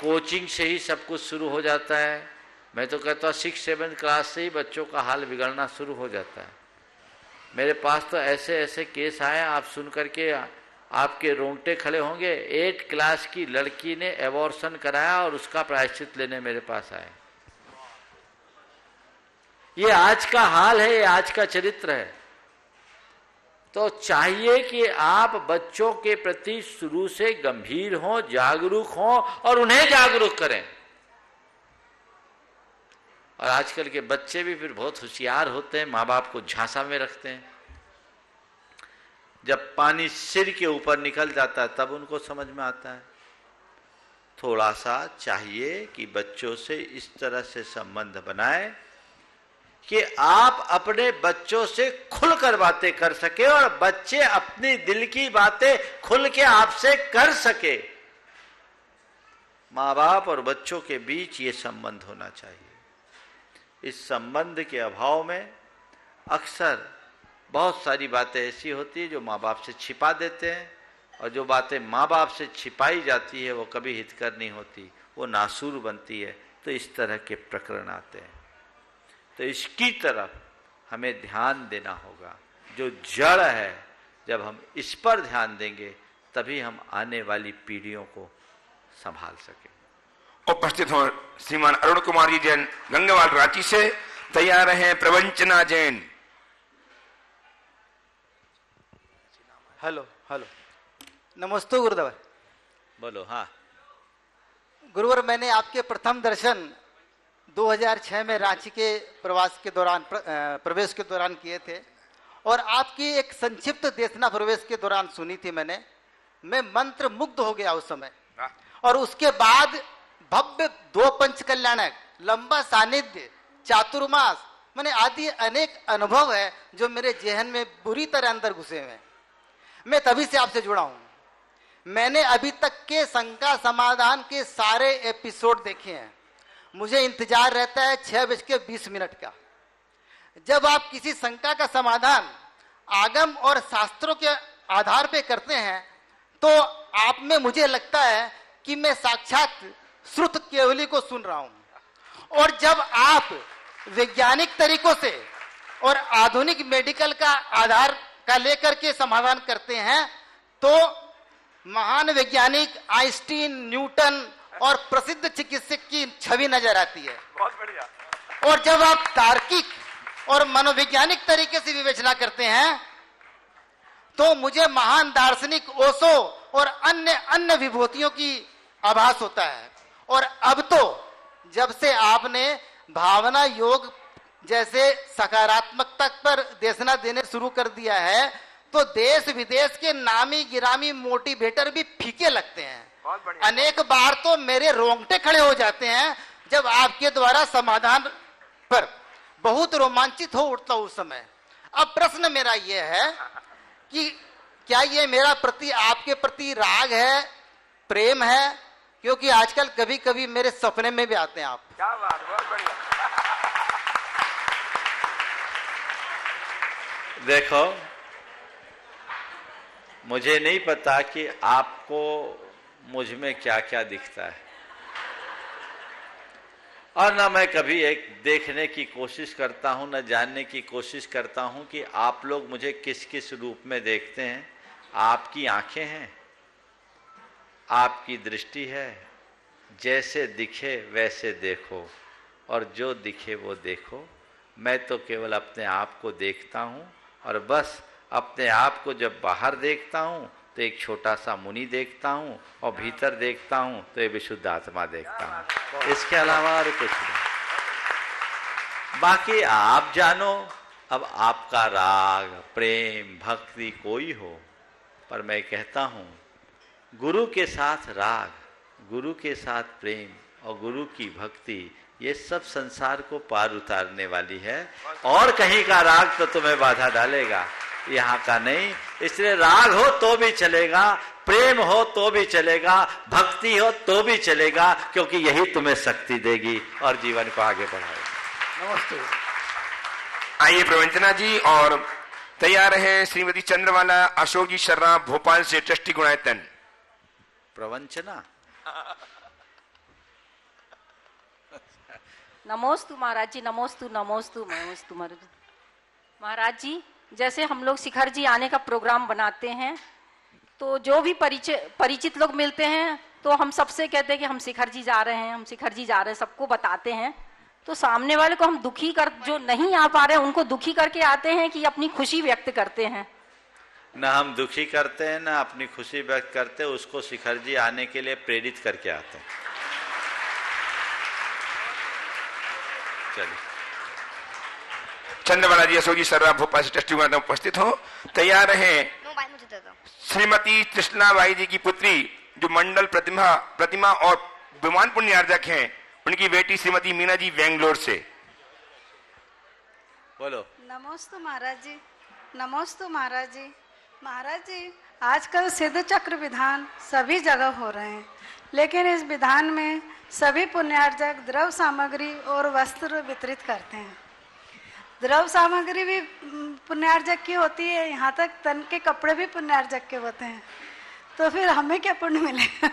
कोचिंग से ही सब कुछ शुरू हो जाता है। मैं तो कहता हूँ 6-7 क्लास से ही बच्चों का हाल बिगड़ना शुरू हो जाता है। मेरे पास तो ऐसे ऐसे केस आए, आप सुन करके आपके रोंगटे खड़े होंगे। 8 क्लास की लड़की ने एबॉर्शन कराया और उसका प्रायश्चित लेने मेरे पास आए। ये आज का हाल है, ये आज का चरित्र है। तो चाहिए कि आप बच्चों के प्रति शुरू से गंभीर हों, जागरूक हों और उन्हें जागरूक करें। और आजकल के बच्चे भी फिर बहुत होशियार होते हैं, माँ बाप को झांसा में रखते हैं। जब पानी सिर के ऊपर निकल जाता है तब उनको समझ में आता है। थोड़ा सा चाहिए कि बच्चों से इस तरह से संबंध बनाए कि आप अपने बच्चों से खुलकर बातें कर सके और बच्चे अपनी दिल की बातें खुल के आपसे कर सके। माँ बाप और बच्चों के बीच ये संबंध होना चाहिए। इस संबंध के अभाव में अक्सर बहुत सारी बातें ऐसी होती है जो माँ बाप से छिपा देते हैं, और जो बातें माँ बाप से छिपाई जाती है वो कभी हितकर नहीं होती, वो नासूर बनती है। तो इस तरह के प्रकरण आते हैं। तो इसकी तरफ हमें ध्यान देना होगा। जो जड़ है, जब हम इस पर ध्यान देंगे तभी हम आने वाली पीढ़ियों को संभाल सकें। उपस्थित हो श्रीमान अरुण कुमार जी जैन गंगावाल रांची से। तैयार हैं प्रवंचना जैन। हेलो हेलो, नमस्ते गुरुदेव। बोलो। हाँ गुरुवर, मैंने आपके प्रथम दर्शन 2006 में रांची के प्रवास के दौरान प्रवेश के दौरान किए थे, और आपकी एक संक्षिप्त देशना प्रवेश के दौरान सुनी थी मैंने। मैं मंत्र मुग्ध हो गया उस समय। और उसके बाद भव्य 2 पंच कल्याणक, लंबा सानिध्य, चातुर्मास, मैंने आदि अनेक अनुभव है जो मेरे जेहन में बुरी तरह अंदर घुसे हुए हैं। मैं तभी से आपसे जुड़ा हूं। मैंने अभी तक के शंका समाधान के सारे एपिसोड देखे हैं। मुझे इंतजार रहता है 6:20 का। जब आप किसी शंका का समाधान आगम और शास्त्रों के आधार पे करते हैं तो आप में मुझे लगता है कि मैं साक्षात श्रुत केवली को सुन रहा हूं। और जब आप वैज्ञानिक तरीकों से और आधुनिक मेडिकल का आधार का लेकर के समाधान करते हैं तो महान वैज्ञानिक आइंस्टीन, न्यूटन और प्रसिद्ध चिकित्सक की छवि नजर आती है। बहुत बढ़िया। और जब आप तार्किक और मनोवैज्ञानिक तरीके से विवेचना करते हैं तो मुझे महान दार्शनिक ओशो और अन्य विभूतियों की आभास होता है। और अब तो जब से आपने भावना योग जैसे सकारात्मकता पर देशना देने शुरू कर दिया है तो देश विदेश के नामी गिरामी मोटिवेटर भी फीके लगते हैं। अनेक बार तो मेरे रोंगटे खड़े हो जाते हैं जब आपके द्वारा समाधान पर बहुत रोमांचित हो उठता उस समय। अब प्रश्न मेरा यह है कि क्या ये मेरा प्रति आपके प्रति राग है, प्रेम है? क्योंकि आजकल कभी कभी मेरे सपने में भी आते हैं आप। क्या बात, बहुत बढ़िया। देखो, मुझे नहीं पता कि आपको मुझ में क्या क्या दिखता है, और ना मैं कभी एक देखने की कोशिश करता हूं, ना जानने की कोशिश करता हूं कि आप लोग मुझे किस किस रूप में देखते हैं। आपकी आंखें हैं, आपकी दृष्टि है, जैसे दिखे वैसे देखो और जो दिखे वो देखो। मैं तो केवल अपने आप को देखता हूं, और बस अपने आप को जब बाहर देखता हूं तो एक छोटा सा मुनि देखता हूं, और भीतर देखता हूं तो एक विशुद्ध आत्मा देखता हूं। इसके अलावा और कुछ नहीं। बाकी आप जानो, अब आपका राग, प्रेम, भक्ति कोई हो, पर मैं कहता हूं गुरु के साथ राग, गुरु के साथ प्रेम और गुरु की भक्ति, ये सब संसार को पार उतारने वाली है। और कहीं का राग तो तुम्हें बाधा डालेगा, यहाँ का नहीं। इसलिए राग हो तो भी चलेगा, प्रेम हो तो भी चलेगा, भक्ति हो तो भी चलेगा, क्योंकि यही तुम्हें शक्ति देगी और जीवन को आगे बढ़ाएगी। नमस्ते। आइए प्रवंचना जी, और तैयार हैं श्रीमती चंद्रवाला अशोक जी शर्मा भोपाल से, ट्रस्टी गुणायतन। प्रवंचना। नमोस्तु महाराज जी, नमोस्तु नमोस्तु नमोस्तु महाराज जी। जैसे हम लोग शिखर जी आने का प्रोग्राम बनाते हैं, तो जो भी परिचित लोग मिलते हैं तो हम सबसे कहते हैं कि हम शिखर जी जा रहे हैं, हम शिखर जी जा रहे हैं, सबको बताते हैं। तो सामने वाले को हम दुखी कर, जो नहीं आ पा रहे हैं उनको दुखी करके आते हैं कि अपनी खुशी व्यक्त करते हैं? ना हम दुखी करते हैं ना अपनी खुशी व्यक्त करते हैं, उसको शिखर जी आने के लिए प्रेरित करके आते हैं। चलिए। चंद्रबाला जी, अशोक जी, सर्रा भोपाल से ट्रस्टी में उपस्थित हो, तैयार हैं श्रीमती कृष्णाबाई जी की पुत्री जो मंडल प्रतिमा और विमान पुण्यार्जक हैं, उनकी बेटी श्रीमती मीना जी बेंगलोर से। बोलो। नमोस्तु महाराज जी, नमोस्तु महाराज जी। महाराज जी, आजकल सिद्ध चक्र विधान सभी जगह हो रहे हैं, लेकिन इस विधान में सभी पुण्यार्जक द्रव्य सामग्री और वस्त्र वितरित करते हैं। द्रव्य सामग्री भी पुण्यार्जक की होती है, यहाँ तक तन के कपड़े भी पुण्यार्जक के होते हैं, तो फिर हमें क्या पुण्य मिलेगा?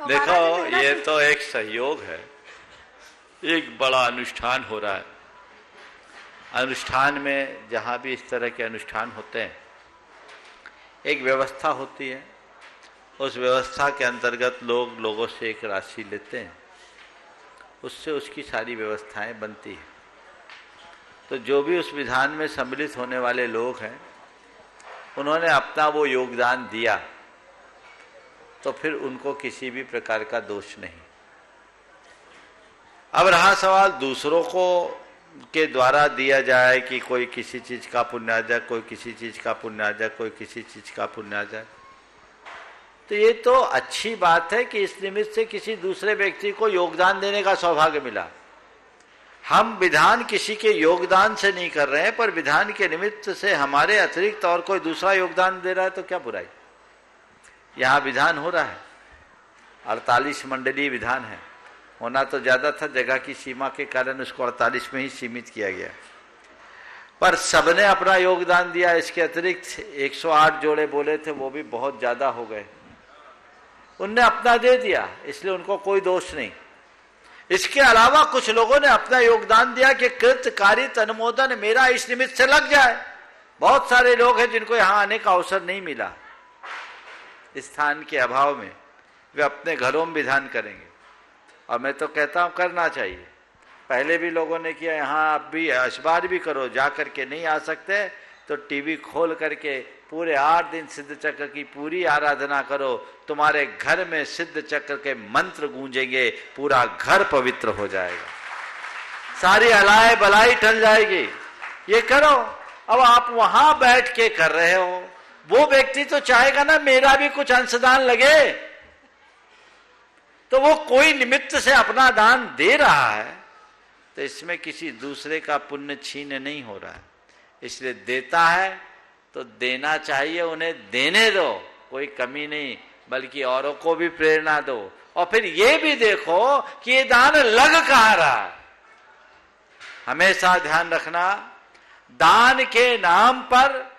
देखो, ये तो एक सहयोग है, एक बड़ा अनुष्ठान हो रहा है। अनुष्ठान में जहाँ भी इस तरह के अनुष्ठान होते हैं, एक व्यवस्था होती है, उस व्यवस्था के अंतर्गत लोगों से एक राशि लेते हैं, उससे उसकी सारी व्यवस्थाएं बनती हैं। तो जो भी उस विधान में सम्मिलित होने वाले लोग हैं, उन्होंने अपना वो योगदान दिया, तो फिर उनको किसी भी प्रकार का दोष नहीं। अब रहा सवाल दूसरों को के द्वारा दिया जाए कि कोई किसी चीज का पुण्यार्जक, कोई किसी चीज का पुण्यार्जक, कोई किसी चीज का पुण्यार्जक, तो ये तो अच्छी बात है कि इस निमित्त से किसी दूसरे व्यक्ति को योगदान देने का सौभाग्य मिला। हम विधान किसी के योगदान से नहीं कर रहे हैं, पर विधान के निमित्त से हमारे अतिरिक्त और कोई दूसरा योगदान दे रहा है तो क्या बुराई। यहाँ विधान हो रहा है, 48 मंडलीय विधान है, होना तो ज्यादा था, जगह की सीमा के कारण उसको 48 में ही सीमित किया गया, पर सबने अपना योगदान दिया। इसके अतिरिक्त 108 जोड़े बोले थे, वो भी बहुत ज्यादा हो गए, उनने अपना दे दिया, इसलिए उनको कोई दोष नहीं। इसके अलावा कुछ लोगों ने अपना योगदान दिया कि कृतकारित अनुमोदन मेरा इस निमित्त से लग जाए। बहुत सारे लोग हैं जिनको यहां आने का अवसर नहीं मिला, स्थान के अभाव में, वे अपने घरों में विधान करेंगे, और मैं तो कहता हूं करना चाहिए। पहले भी लोगों ने किया, यहाँ आप भी इस बार भी करो। जा करके नहीं आ सकते तो टीवी खोल करके पूरे 8 दिन सिद्ध चक्र की पूरी आराधना करो, तुम्हारे घर में सिद्ध चक्र के मंत्र गूंजेंगे, पूरा घर पवित्र हो जाएगा, सारी अलाय बलाई टल जाएगी। ये करो। अब आप वहां बैठ के कर रहे हो, वो व्यक्ति तो चाहेगा ना मेरा भी कुछ अंशदान लगे, तो वो कोई निमित्त से अपना दान दे रहा है, तो इसमें किसी दूसरे का पुण्य छीन नहीं हो रहा है। इसलिए देता है तो देना चाहिए, उन्हें देने दो, कोई कमी नहीं, बल्कि औरों को भी प्रेरणा दो। और फिर ये भी देखो कि ये दान लग कहाँ रहा है। हमेशा ध्यान रखना, दान के नाम पर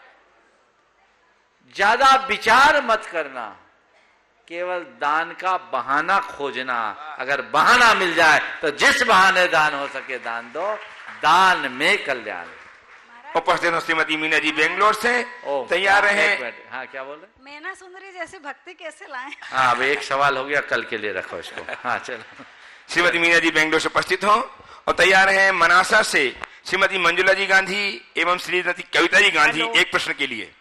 ज्यादा विचार मत करना, केवल दान का बहाना खोजना। अगर बहाना मिल जाए तो जिस बहाने दान हो सके दान दो, दान में कल्याण। उपस्थित श्रीमती मीना जी बेंगलोर से तैयार हैं। हाँ, क्या बोल रहे? मैना सुंदरी जैसी भक्ति कैसे लाएं? हाँ, अब एक सवाल हो गया, कल के लिए रखो इसको। हाँ, चलो। श्रीमती मीना जी बेंगलोर से उपस्थित हो और तैयार हैं मनासा से श्रीमती मंजुला जी गांधी एवं श्रीमती कविता जी गांधी एक प्रश्न के लिए।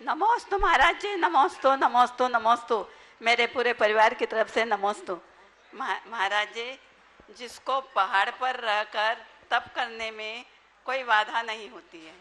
नमोस्तु महाराज जी, नमोस्तु नमोस्तु नमोस्तु, मेरे पूरे परिवार की तरफ से नमोस्तु। महाराज जी, जिसको पहाड़ पर रहकर तप करने में कोई बाधा नहीं होती है,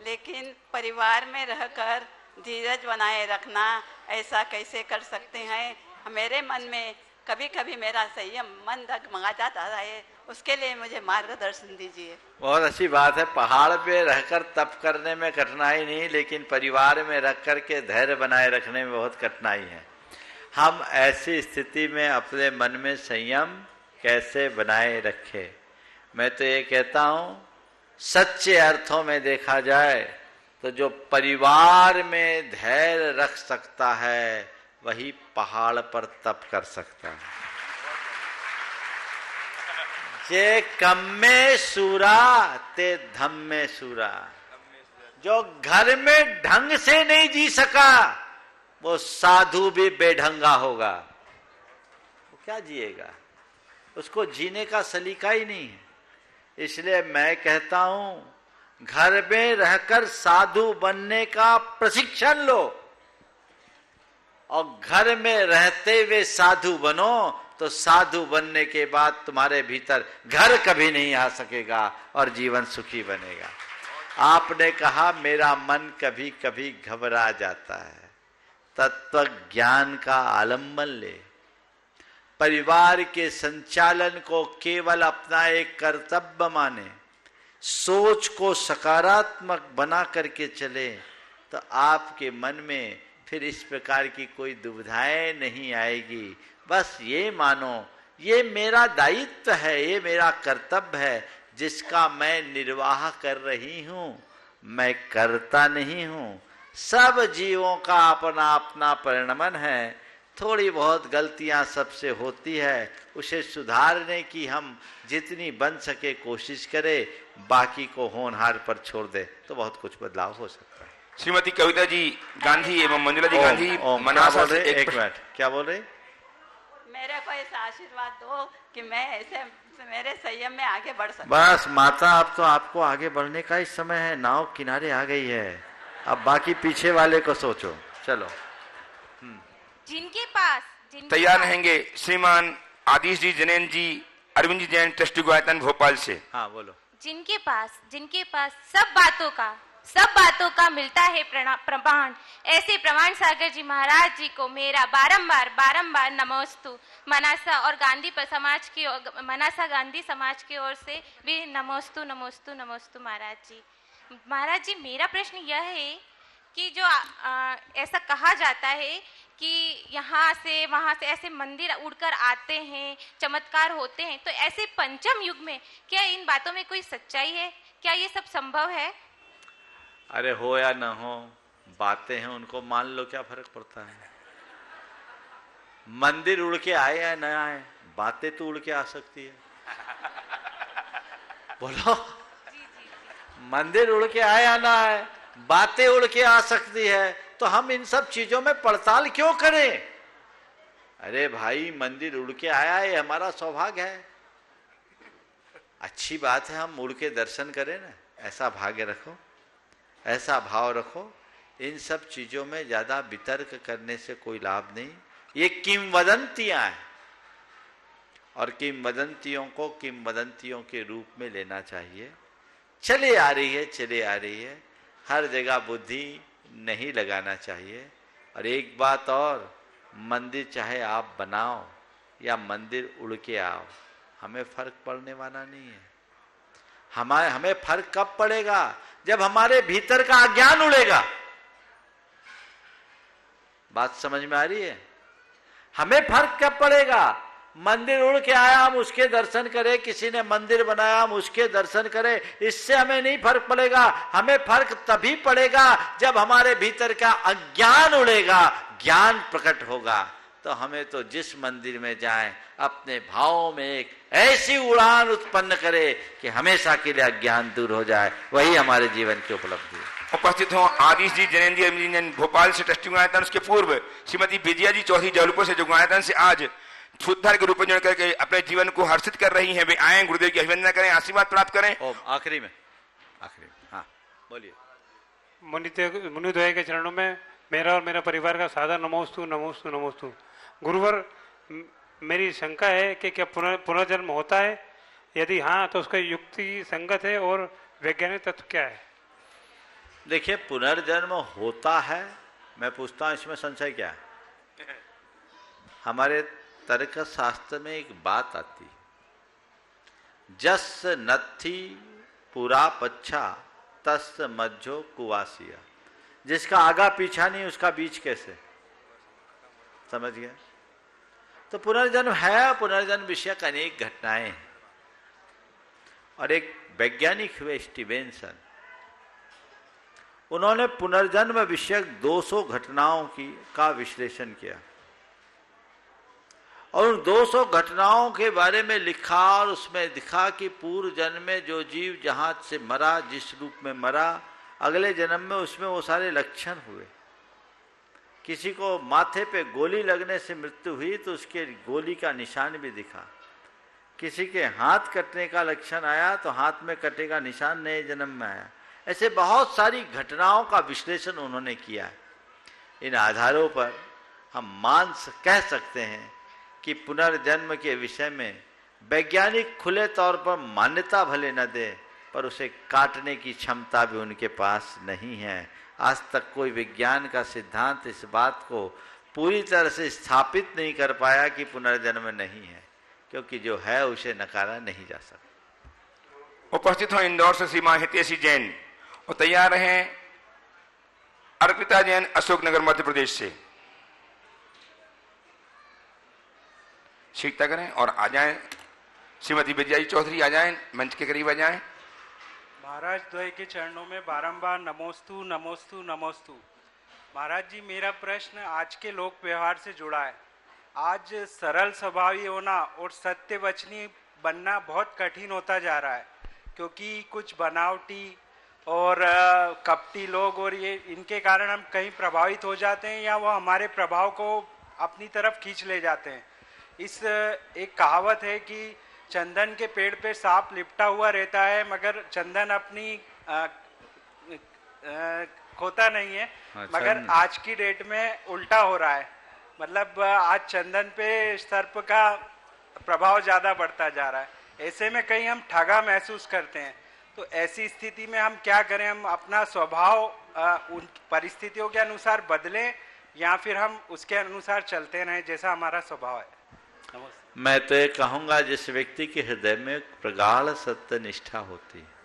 लेकिन परिवार में रहकर धीरज बनाए रखना ऐसा कैसे कर सकते हैं? मेरे मन में कभी कभी मेरा संयम मन डगमगा जाता है, उसके लिए मुझे मार्गदर्शन दीजिए। बहुत अच्छी बात है, पहाड़ पे रहकर तप करने में कठिनाई नहीं, लेकिन परिवार में रख कर के धैर्य बनाए रखने में बहुत कठिनाई है। हम ऐसी स्थिति में अपने मन में संयम कैसे बनाए रखें? मैं तो ये कहता हूँ, सच्चे अर्थों में देखा जाए तो जो परिवार में धैर्य रख सकता है वही पहाड़ पर तप कर सकता है। जे कम में सूरा ते धम में सूरा, जो घर में ढंग से नहीं जी सका वो साधु भी बेढंगा होगा, वो क्या जिएगा, उसको जीने का सलीका ही नहीं है। इसलिए मैं कहता हूं घर में रहकर साधु बनने का प्रशिक्षण लो और घर में रहते हुए साधु बनो, तो साधु बनने के बाद तुम्हारे भीतर घर कभी नहीं आ सकेगा और जीवन सुखी बनेगा। आपने कहा मेरा मन कभी कभी घबरा जाता है, तत्व ज्ञान का आलंबन ले, परिवार के संचालन को केवल अपना एक कर्तव्य माने, सोच को सकारात्मक बना करके चले, तो आपके मन में फिर इस प्रकार की कोई दुविधाएं नहीं आएगी। बस ये मानो ये मेरा दायित्व है, ये मेरा कर्तव्य है जिसका मैं निर्वाह कर रही हूं, मैं करता नहीं हूं। सब जीवों का अपना अपना परिणमन है, थोड़ी बहुत गलतियां सबसे होती है, उसे सुधारने की हम जितनी बन सके कोशिश करें, बाकी को होनहार पर छोड़ दे तो बहुत कुछ बदलाव हो सकता है। श्रीमती कविता जी गांधी एवं मंजुला जी गांधी मनासा से एक मिनट, क्या बोल रहे? मेरे को ऐसा आशीर्वाद दो कि मैं ऐसे मेरे संयम में आगे बढ़ सकूं। बस माता, अब तो आपको आगे बढ़ने का ही समय है, नाव किनारे आ गई है, अब बाकी पीछे वाले को सोचो। चलो जिनके पास तैयार रहेंगे श्रीमान आदिश जी, जैन जी, अरविंद जी जैन, ट्रस्टी गुणियातन भोपाल से। हाँ बोलो। जिनके पास सब बातों का मिलता है प्रमाण, ऐसे प्रमाण सागर जी महाराज जी को मेरा बारंबार नमोस्तु। मनासा और गांधी समाज की मनासा गांधी समाज की ओर से भी नमोस्तु नमोस्तु नमोस्तु महाराज जी। महाराज जी, मेरा प्रश्न यह है कि जो ऐसा कहा जाता है कि यहाँ से वहाँ से ऐसे मंदिर उड़कर आते हैं, चमत्कार होते हैं, तो ऐसे पंचम युग में क्या इन बातों में कोई सच्चाई है? क्या ये सब संभव है? अरे हो या न हो, बातें हैं उनको मान लो, क्या फर्क पड़ता है। मंदिर उड़ के आए या न आए, बातें तो उड़ के आ सकती है। बोलो, मंदिर उड़ के आए या ना आए, बातें उड़ के आ सकती है, तो हम इन सब चीजों में पड़ताल क्यों करें? अरे भाई, मंदिर उड़ के आया, ये हमारा सौभाग्य है, अच्छी बात है, हम उड़ के दर्शन करें ना, ऐसा भाग्य रखो, ऐसा भाव रखो। इन सब चीजों में ज्यादा वितर्क करने से कोई लाभ नहीं। ये किंवदंतियां हैं और किंवदंतियों को किंवदंतियों के रूप में लेना चाहिए। चले आ रही है, हर जगह बुद्धि नहीं लगाना चाहिए। और एक बात और, मंदिर चाहे आप बनाओ या मंदिर उड़ के आओ, हमें फर्क पड़ने वाला नहीं है। हमें फर्क कब पड़ेगा? जब हमारे भीतर का अज्ञान उड़ेगा। बात समझ में आ रही है? हमें फर्क कब पड़ेगा? मंदिर उड़ के आया, हम उसके दर्शन करें, किसी ने मंदिर बनाया, हम उसके दर्शन करें, इससे हमें नहीं फर्क पड़ेगा। हमें फर्क तभी पड़ेगा जब हमारे भीतर का अज्ञान उड़ेगा, ज्ञान प्रकट होगा। तो हमें तो जिस मंदिर में जाएं, अपने भावों में एक ऐसी उड़ान उत्पन्न करे कि हमेशा के लिए अज्ञान दूर हो जाए, वही हमारे जीवन की उपलब्धि है। उपस्थित हो आदिश जी, जैन जी, अरविंद जी भोपाल से ट्रस्टी गुणियातन, उसके पूर्व श्रीमती विजया जी चौधरी जबलपुर से, जो गुणियातन से आज शुद्धार के रूप में जुड़ करके अपने जीवन को हर्षित कर रही हैं। वे आए, गुरुदेव की अभिवंदना करें, आशीर्वाद प्राप्त करें। आखिरी में हाँ बोलिए। मुनिद्वय के चरणों में मेरा और मेरा परिवार का सादर नमोस्तु नमोस्तु नमोस्तु। गुरुवर, मेरी शंका है कि क्या पुनर्जन्म होता है? यदि हाँ, तो उसका युक्ति संगत है और वैज्ञानिक तत्व क्या है? देखिए, पुनर्जन्म होता है, मैं पूछता हूं इसमें संशय क्या है? हमारे तर्क शास्त्र में एक बात आती, जस नत्थी पूरा पच्छा तस मज्जो कुवासिया। जिसका आगा पीछा नहीं, उसका बीच कैसे? समझ गया? तो पुनर्जन्म है, पुनर्जन्म विषयक अनेक घटनाएं हैं। और एक वैज्ञानिक हुए स्टीवेंसन, उन्होंने पुनर्जन्म विषयक 200 घटनाओं का विश्लेषण किया और उन 200 घटनाओं के बारे में लिखा और उसमें दिखा कि पूर्व जन्म में जो जीव जहां से मरा, जिस रूप में मरा, अगले जन्म में उसमें वो सारे लक्षण हुए। किसी को माथे पे गोली लगने से मृत्यु हुई तो उसके गोली का निशान भी दिखा। किसी के हाथ कटने का लक्षण आया तो हाथ में कटे का निशान नए जन्म में आया। ऐसे बहुत सारी घटनाओं का विश्लेषण उन्होंने किया है। इन आधारों पर हम कह सकते हैं कि पुनर्जन्म के विषय में वैज्ञानिक खुले तौर पर मान्यता भले न दे, पर उसे काटने की क्षमता भी उनके पास नहीं है। आज तक कोई विज्ञान का सिद्धांत इस बात को पूरी तरह से स्थापित नहीं कर पाया कि पुनर्जन्म नहीं है, क्योंकि जो है उसे नकारा नहीं जा सकता। उपस्थित हो इंदौर से सीमा हितेशी जैन और तैयार हैं अर्पिता जैन अशोकनगर मध्य प्रदेश से। शीघ्रता करें और आ जाएं। श्रीमती विजया चौधरी आ जाएं, मंच के करीब आ जाएं। महाराज द्वय के चरणों में बारंबार नमोस्तु नमोस्तु नमोस्तु। महाराज जी, मेरा प्रश्न आज के लोक व्यवहार से जुड़ा है। आज सरल स्वभावी होना और सत्य वचनी बनना बहुत कठिन होता जा रहा है, क्योंकि कुछ बनावटी और कपटी लोग और ये इनके कारण हम कहीं प्रभावित हो जाते हैं या वो हमारे प्रभाव को अपनी तरफ खींच ले जाते हैं। इस एक कहावत है कि चंदन के पेड़ पे सांप लिपटा हुआ रहता है मगर चंदन अपनी खोता नहीं है। मगर आज की डेट में उल्टा हो रहा है, मतलब आज चंदन पे सर्प का प्रभाव ज्यादा बढ़ता जा रहा है। ऐसे में कहीं हम ठगा महसूस करते हैं, तो ऐसी स्थिति में हम क्या करें? हम अपना स्वभाव उन परिस्थितियों के अनुसार बदलें या फिर हम उसके अनुसार चलते रहें जैसा हमारा स्वभाव है? मैं तो ये कहूंगा, जिस व्यक्ति के हृदय में प्रगाढ़ सत्य निष्ठा होती है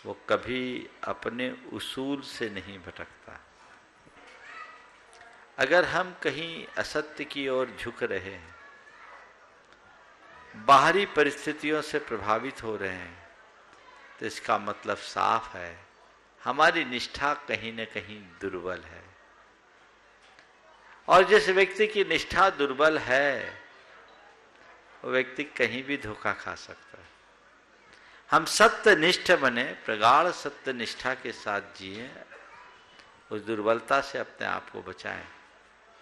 वो कभी अपने उसूल से नहीं भटकता। अगर हम कहीं असत्य की ओर झुक रहे हैं, बाहरी परिस्थितियों से प्रभावित हो रहे हैं, तो इसका मतलब साफ है हमारी निष्ठा कहीं न कहीं दुर्बल है। और जिस व्यक्ति की निष्ठा दुर्बल है वो व्यक्ति कहीं भी धोखा खा सकता है। हम सत्यनिष्ठ बने, प्रगाढ़ सत्य निष्ठा के साथ जिए, उस दुर्बलता से अपने आप को बचाएं,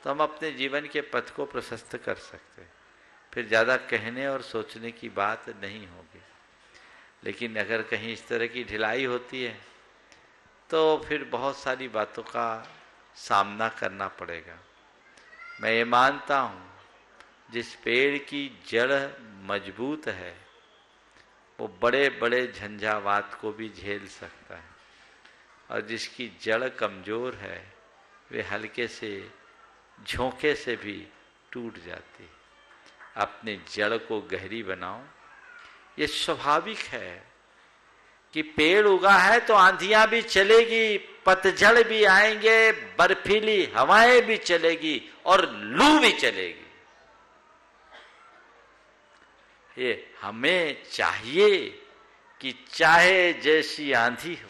तो हम अपने जीवन के पथ को प्रशस्त कर सकते हैं। फिर ज़्यादा कहने और सोचने की बात नहीं होगी। लेकिन अगर कहीं इस तरह की ढिलाई होती है तो फिर बहुत सारी बातों का सामना करना पड़ेगा। मैं ये मानता हूँ, जिस पेड़ की जड़ मजबूत है वो बड़े बड़े झंझावात को भी झेल सकता है, और जिसकी जड़ कमज़ोर है वे हल्के से झोंके से भी टूट जाती है। अपने जड़ को गहरी बनाओ। ये स्वाभाविक है कि पेड़ उगा है तो आंधियां भी चलेगी, पतझड़ भी आएंगे, बर्फीली हवाएं भी चलेगी और लू भी चलेगी। ये हमें चाहिए कि चाहे जैसी आंधी हो,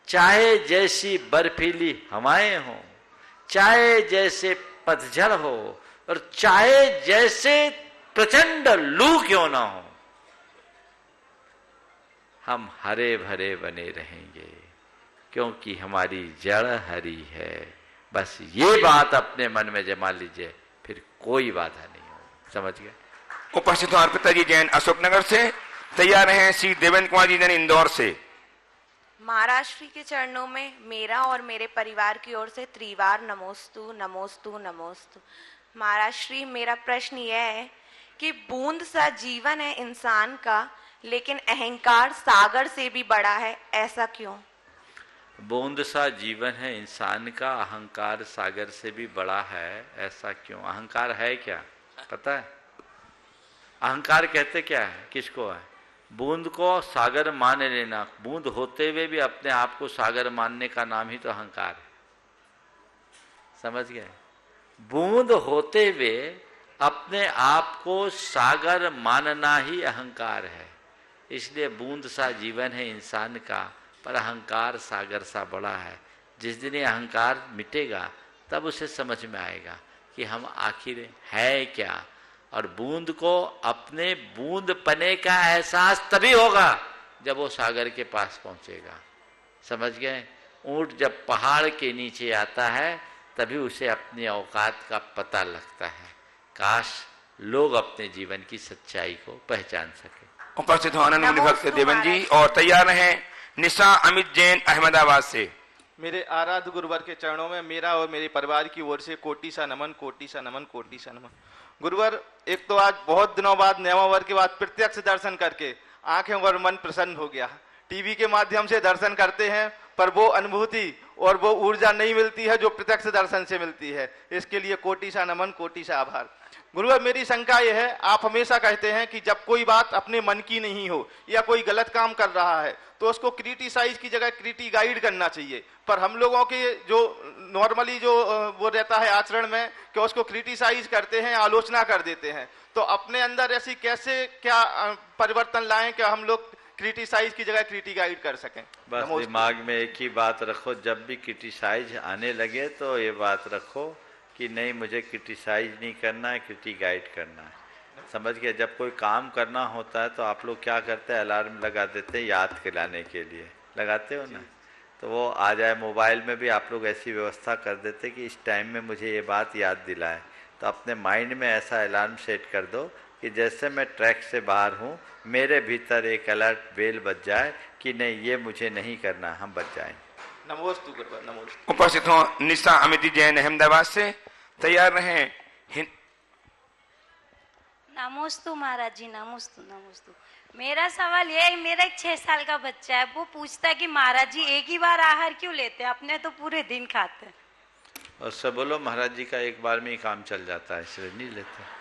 चाहे जैसी बर्फीली हवाएं हो, चाहे जैसे पतझड़ हो और चाहे जैसे प्रचंड लू क्यों ना हो, हम हरे भरे बने रहेंगे, क्योंकि हमारी जड़ हरी है। बस ये बात अपने मन में जमा लीजिए, फिर कोई बाधा नहीं होगी। समझ गए? उपस्थित हो अर्पिता जी जैन अशोकनगर से। तैयार हैं श्री देवेंद्र कुमार जी जैन इंदौर से। महाराज श्री के चरणों में मेरा और मेरे परिवार की ओर से त्रिवार नमोस्तु नमोस्तु नमोस्तु। महाराज श्री, मेरा प्रश्न यह है कि बूंद सा जीवन है इंसान का, लेकिन अहंकार सागर से भी बड़ा है, ऐसा क्यों? बूंद सा जीवन है इंसान का, अहंकार सागर से भी बड़ा है, ऐसा क्यों? अहंकार है क्या पता है? अहंकार कहते क्या है, किसको है? बूंद को सागर मान लेना। बूंद होते हुए भी अपने आप को सागर मानने का नाम ही तो अहंकार है। समझ गए? बूंद होते हुए अपने आप को सागर मानना ही अहंकार है। इसलिए बूंद सा जीवन है इंसान का, पर अहंकार सागर सा बड़ा है। जिस दिन ये अहंकार मिटेगा तब उसे समझ में आएगा कि हम आखिर है क्या। और बूंद को अपने बूंद पने का एहसास तभी होगा जब वो सागर के पास पहुंचेगा। समझ गए? ऊंट जब पहाड़ के नीचे आता है तभी उसे अपनी औकात का पता लगता है। काश लोग अपने जीवन की सच्चाई को पहचान सके। उपस्थित हो आनंद मुनि भक्त देवन जी और तैयार हैं निशा अमित जैन अहमदाबाद से। मेरे आराध्य गुरुवर के चरणों में मेरा और मेरे परिवार की ओर से कोटि सा नमन, कोटि सा नमन, कोटि सा नमन। गुरुवर, एक तो आज बहुत दिनों बाद, नियमावर के बाद प्रत्यक्ष दर्शन करके आंखें और मन प्रसन्न हो गया। टीवी के माध्यम से दर्शन करते हैं पर वो अनुभूति और वो ऊर्जा नहीं मिलती है जो प्रत्यक्ष दर्शन से मिलती है। इसके लिए कोटि सा नमन, कोटि सा आभार। गुरुवर, मेरी शंका यह है, आप हमेशा कहते हैं कि जब कोई बात अपने मन की नहीं हो या कोई गलत काम कर रहा है तो उसको क्रिटिसाइज की जगह क्रिटिगाइड करना चाहिए, पर हम लोगों के जो नॉर्मली जो वो रहता है आचरण में कि उसको क्रिटिसाइज करते हैं, आलोचना कर देते हैं। तो अपने अंदर ऐसी कैसे क्या परिवर्तन लाएं कि हम लोग क्रिटिसाइज की जगह क्रिटिगाइड कर सकें? बस दिमाग में एक ही बात रखो, जब भी क्रिटिसाइज आने लगे तो ये बात रखो कि नहीं, मुझे क्रिटिसाइज नहीं करना है, क्रिटिगाइड करना है। समझ गए? जब कोई काम करना होता है तो आप लोग क्या करते हैं, अलार्म लगा देते हैं याद दिलाने के लिए, लगाते हो ना? तो वो आ जाए। मोबाइल में भी आप लोग ऐसी व्यवस्था कर देते कि इस टाइम में मुझे ये बात याद दिलाए। तो अपने माइंड में ऐसा अलार्म सेट कर दो कि जैसे मैं ट्रैक से बाहर हूँ मेरे भीतर एक अलर्ट बेल बज जाए कि नहीं, ये मुझे नहीं करना, हम बच जाएं। नमोस्तु गुरुवर, नमोस्तु। उपस्थित हो निशा अमित जैन अहमदाबाद से। तैयार रहें। नमोस्तु महाराज जी, नमोस्तु नमोस्तु। मेरा सवाल ये है, मेरा एक 6 साल का बच्चा है, वो पूछता है कि महाराज जी एक ही बार आहार क्यों लेते हैं, अपने तो पूरे दिन खाते हैं। और सब बोलो महाराज जी का एक बार में ही काम चल जाता है इसलिए नहीं लेते।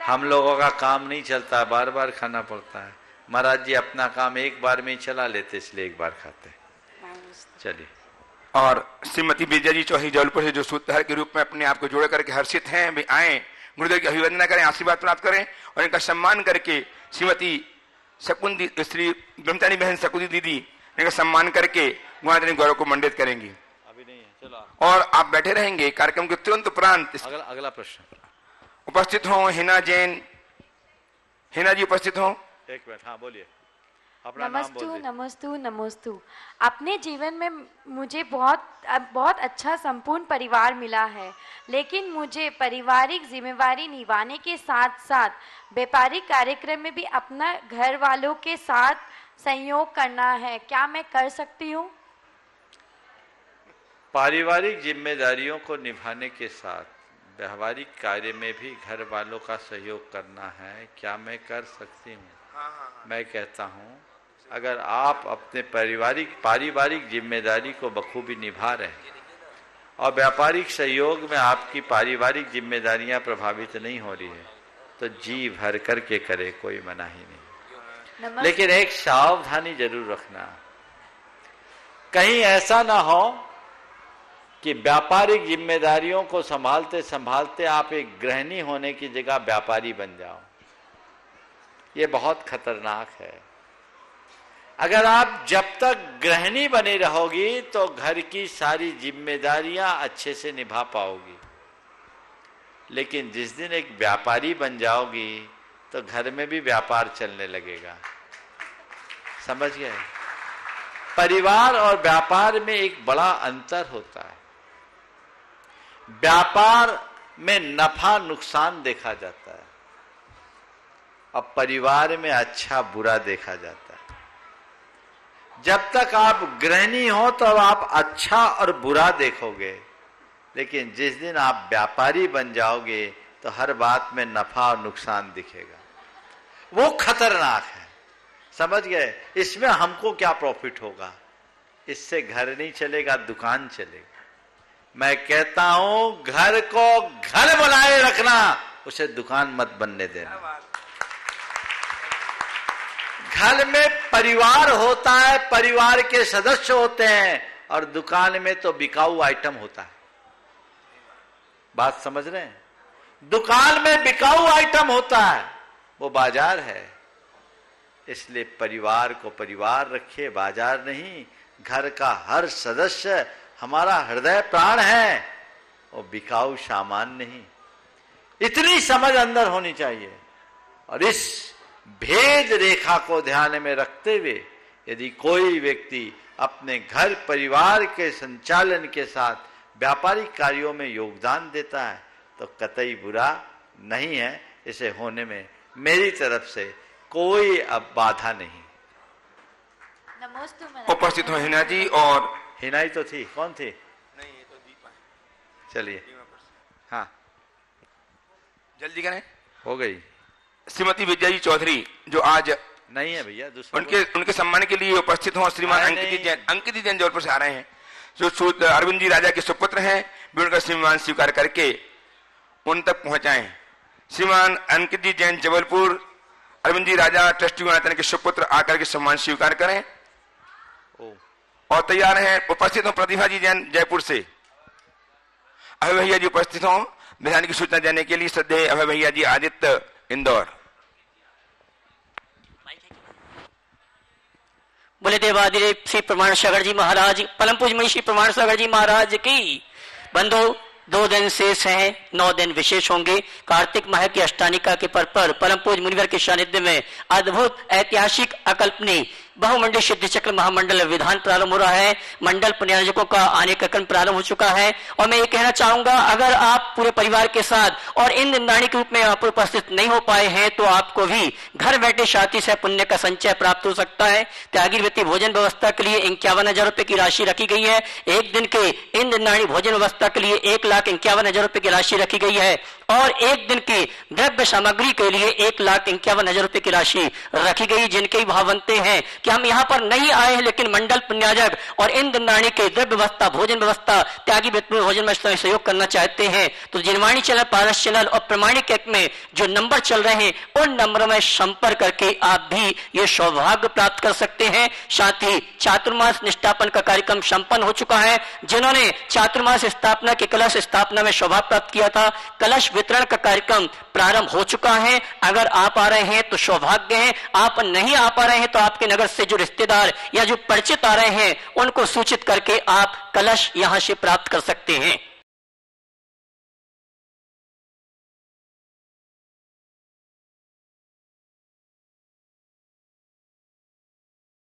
हम लोगों का काम नहीं चलता, बार बार खाना पड़ता है। महाराज जी अपना काम एक बार में ही चला लेते इसलिए एक बार खाते। चलिए। और श्रीमती विजय जी चौही जबलपुर से जो सूत्रधार के रूप में अपने आप को जोड़ करके हर्षित हैं, वे आए, गुरुदेव की अभिवंदना करें, आशीर्वाद प्राप्त करें और इनका सम्मान करके श्रीमती शकुंदी श्री ब्रह्मचारी बहन शकुंदी दीदी इनका सम्मान करके गुणाधनी गौरव को मंडित करेंगी। अभी नहीं है, चलो। और आप बैठे रहेंगे कार्यक्रम के तुरंत उपरांत। अगला प्रश्न उपस्थित हो हिना जैन। हिना जी उपस्थित हो। एक मिनट, हाँ बोलिए। नमस्तु नमस्तु नमस्तु। अपने जीवन में मुझे बहुत अच्छा संपूर्ण परिवार मिला है, लेकिन मुझे पारिवारिक जिम्मेवारी निभाने के साथ साथ व्यापारिक कार्यक्रम में भी अपना घर वालों के साथ सहयोग करना है। क्या मैं कर सकती हूँ? पारिवारिक जिम्मेदारियों को निभाने के साथ व्यवहारिक कार्य में भी घर वालों का सहयोग करना है, क्या मैं कर सकती हूँ? मैं कहता हूँ, अगर आप अपने पारिवारिक जिम्मेदारी को बखूबी निभा रहे हैं और व्यापारिक सहयोग में आपकी पारिवारिक जिम्मेदारियां प्रभावित नहीं हो रही है तो जी भर करके करे, कोई मना ही नहीं। लेकिन एक सावधानी जरूर रखना, कहीं ऐसा ना हो कि व्यापारिक जिम्मेदारियों को संभालते संभालते आप एक गृहिणी होने की जगह व्यापारी बन जाओ। ये बहुत खतरनाक है। अगर आप जब तक गृहिणी बनी रहोगी तो घर की सारी जिम्मेदारियां अच्छे से निभा पाओगी, लेकिन जिस दिन एक व्यापारी बन जाओगी तो घर में भी व्यापार चलने लगेगा। समझ गए? परिवार और व्यापार में एक बड़ा अंतर होता है। व्यापार में नफा नुकसान देखा जाता है और परिवार में अच्छा बुरा देखा जाता है। जब तक आप गृहिणी हो तो आप अच्छा और बुरा देखोगे, लेकिन जिस दिन आप व्यापारी बन जाओगे तो हर बात में नफा और नुकसान दिखेगा। वो खतरनाक है। समझ गए? इसमें हमको क्या प्रॉफिट होगा? इससे घर नहीं चलेगा, दुकान चलेगा। मैं कहता हूं घर को घर बनाए रखना, उसे दुकान मत बनने देना। घर में परिवार होता है, परिवार के सदस्य होते हैं, और दुकान में तो बिकाऊ आइटम होता है। बात समझ रहे हैं? दुकान में बिकाऊ आइटम होता है, वो बाजार है। इसलिए परिवार को परिवार रखिए, बाजार नहीं। घर का हर सदस्य हमारा हृदय प्राण है, वो बिकाऊ सामान नहीं। इतनी समझ अंदर होनी चाहिए। और इस भेद रेखा को ध्यान में रखते हुए यदि कोई व्यक्ति अपने घर परिवार के संचालन के साथ व्यापारिक कार्यों में योगदान देता है तो कतई बुरा नहीं है। इसे होने में मेरी तरफ से कोई अब बाधा नहीं। उपस्थित हो हिना जी और हिनाई तो थी, कौन थी? नहीं, ये तो दीपा है। चलिए, हाँ जल्दी करें, हो गई। श्रीमती विजया जी चौधरी जो आज नहीं है भैया, दूसरा उनके सम्मान के लिए उपस्थित हो। श्रीमान अंकित जैन जौलपुर से आ रहे हैं, जो अरविंद जी राजा के सुपुत्र हैं, भी उनका सम्मान स्वीकार करके उन तक पहुंचाएं। श्रीमान अंकित जी जैन जबलपुर, अरविंद जी राजा ट्रस्टी गुणातन के सुपुत्र आकर के सम्मान स्वीकार करें और तैयार हैं। उपस्थित हो प्रतिभा जी जैन जयपुर से। अभय भैया जी उपस्थित हो विधान की सूचना देने के लिए। श्रद्धेय अभय भैया जी आदित्य इंदौर। बोले देवादिदेव श्री प्रमाण सागर जी महाराज, परम पूज्य श्री प्रमाण सागर जी महाराज की। बंधु 2 दिन शेष हैं, 9 दिन विशेष होंगे। कार्तिक माह की अष्टानिका के पर परम पूज्य मुनिवर के सानिध्य में अद्भुत ऐतिहासिक अकल्पनीय बहुमंडल सिद्धि चक्र महामंडल विधान प्रारंभ हो रहा है। मंडल पुण्यार्जकों का आने का क्रम प्रारंभ हो चुका है और मैं ये कहना चाहूंगा, अगर आप पूरे परिवार के साथ और इन निंदाणी के रूप में यहाँ पर उपस्थित नहीं हो पाए हैं तो आपको भी घर बैठे शांति से पुण्य का संचय प्राप्त हो सकता है। त्यागी व्यक्ति भोजन व्यवस्था के लिए 51,000 रुपए की राशि रखी गई है। एक दिन के इन निंदाणी भोजन व्यवस्था के लिए 1,51,000 रुपए की राशि रखी गई है और एक दिन की द्रव्य सामग्री के लिए 1,51,000 रुपए की राशि रखी गई। जिनके भाव बनते हैं कि हम यहाँ पर नहीं आए हैं लेकिन मंडल पुण्याजक और इन दिनदानी के द्रव्य व्यवस्था भोजन व्यवस्था त्यागी व्यक्ति भोजन में सहयोग करना चाहते हैं तो जिनवाणी चैनल, पारस चैनल और प्रमाणिक ऐप में जो नंबर चल रहे हैं उन नंबरों में संपर्क करके आप भी ये सौभाग्य प्राप्त कर सकते हैं। साथ ही चातुर्मास निष्ठापन का कार्यक्रम संपन्न हो चुका है। जिन्होंने चातुर्मास स्थापना के कलश स्थापना में सौभाग्य प्राप्त किया था, कलश वितरण का कार्यक्रम प्रारंभ हो चुका है। अगर आप आ रहे हैं तो सौभाग्य है, आप नहीं आ पा रहे हैं तो आपके नगर से जो रिश्तेदार या जो परिचित आ रहे हैं उनको सूचित करके आप कलश यहां से प्राप्त कर सकते हैं।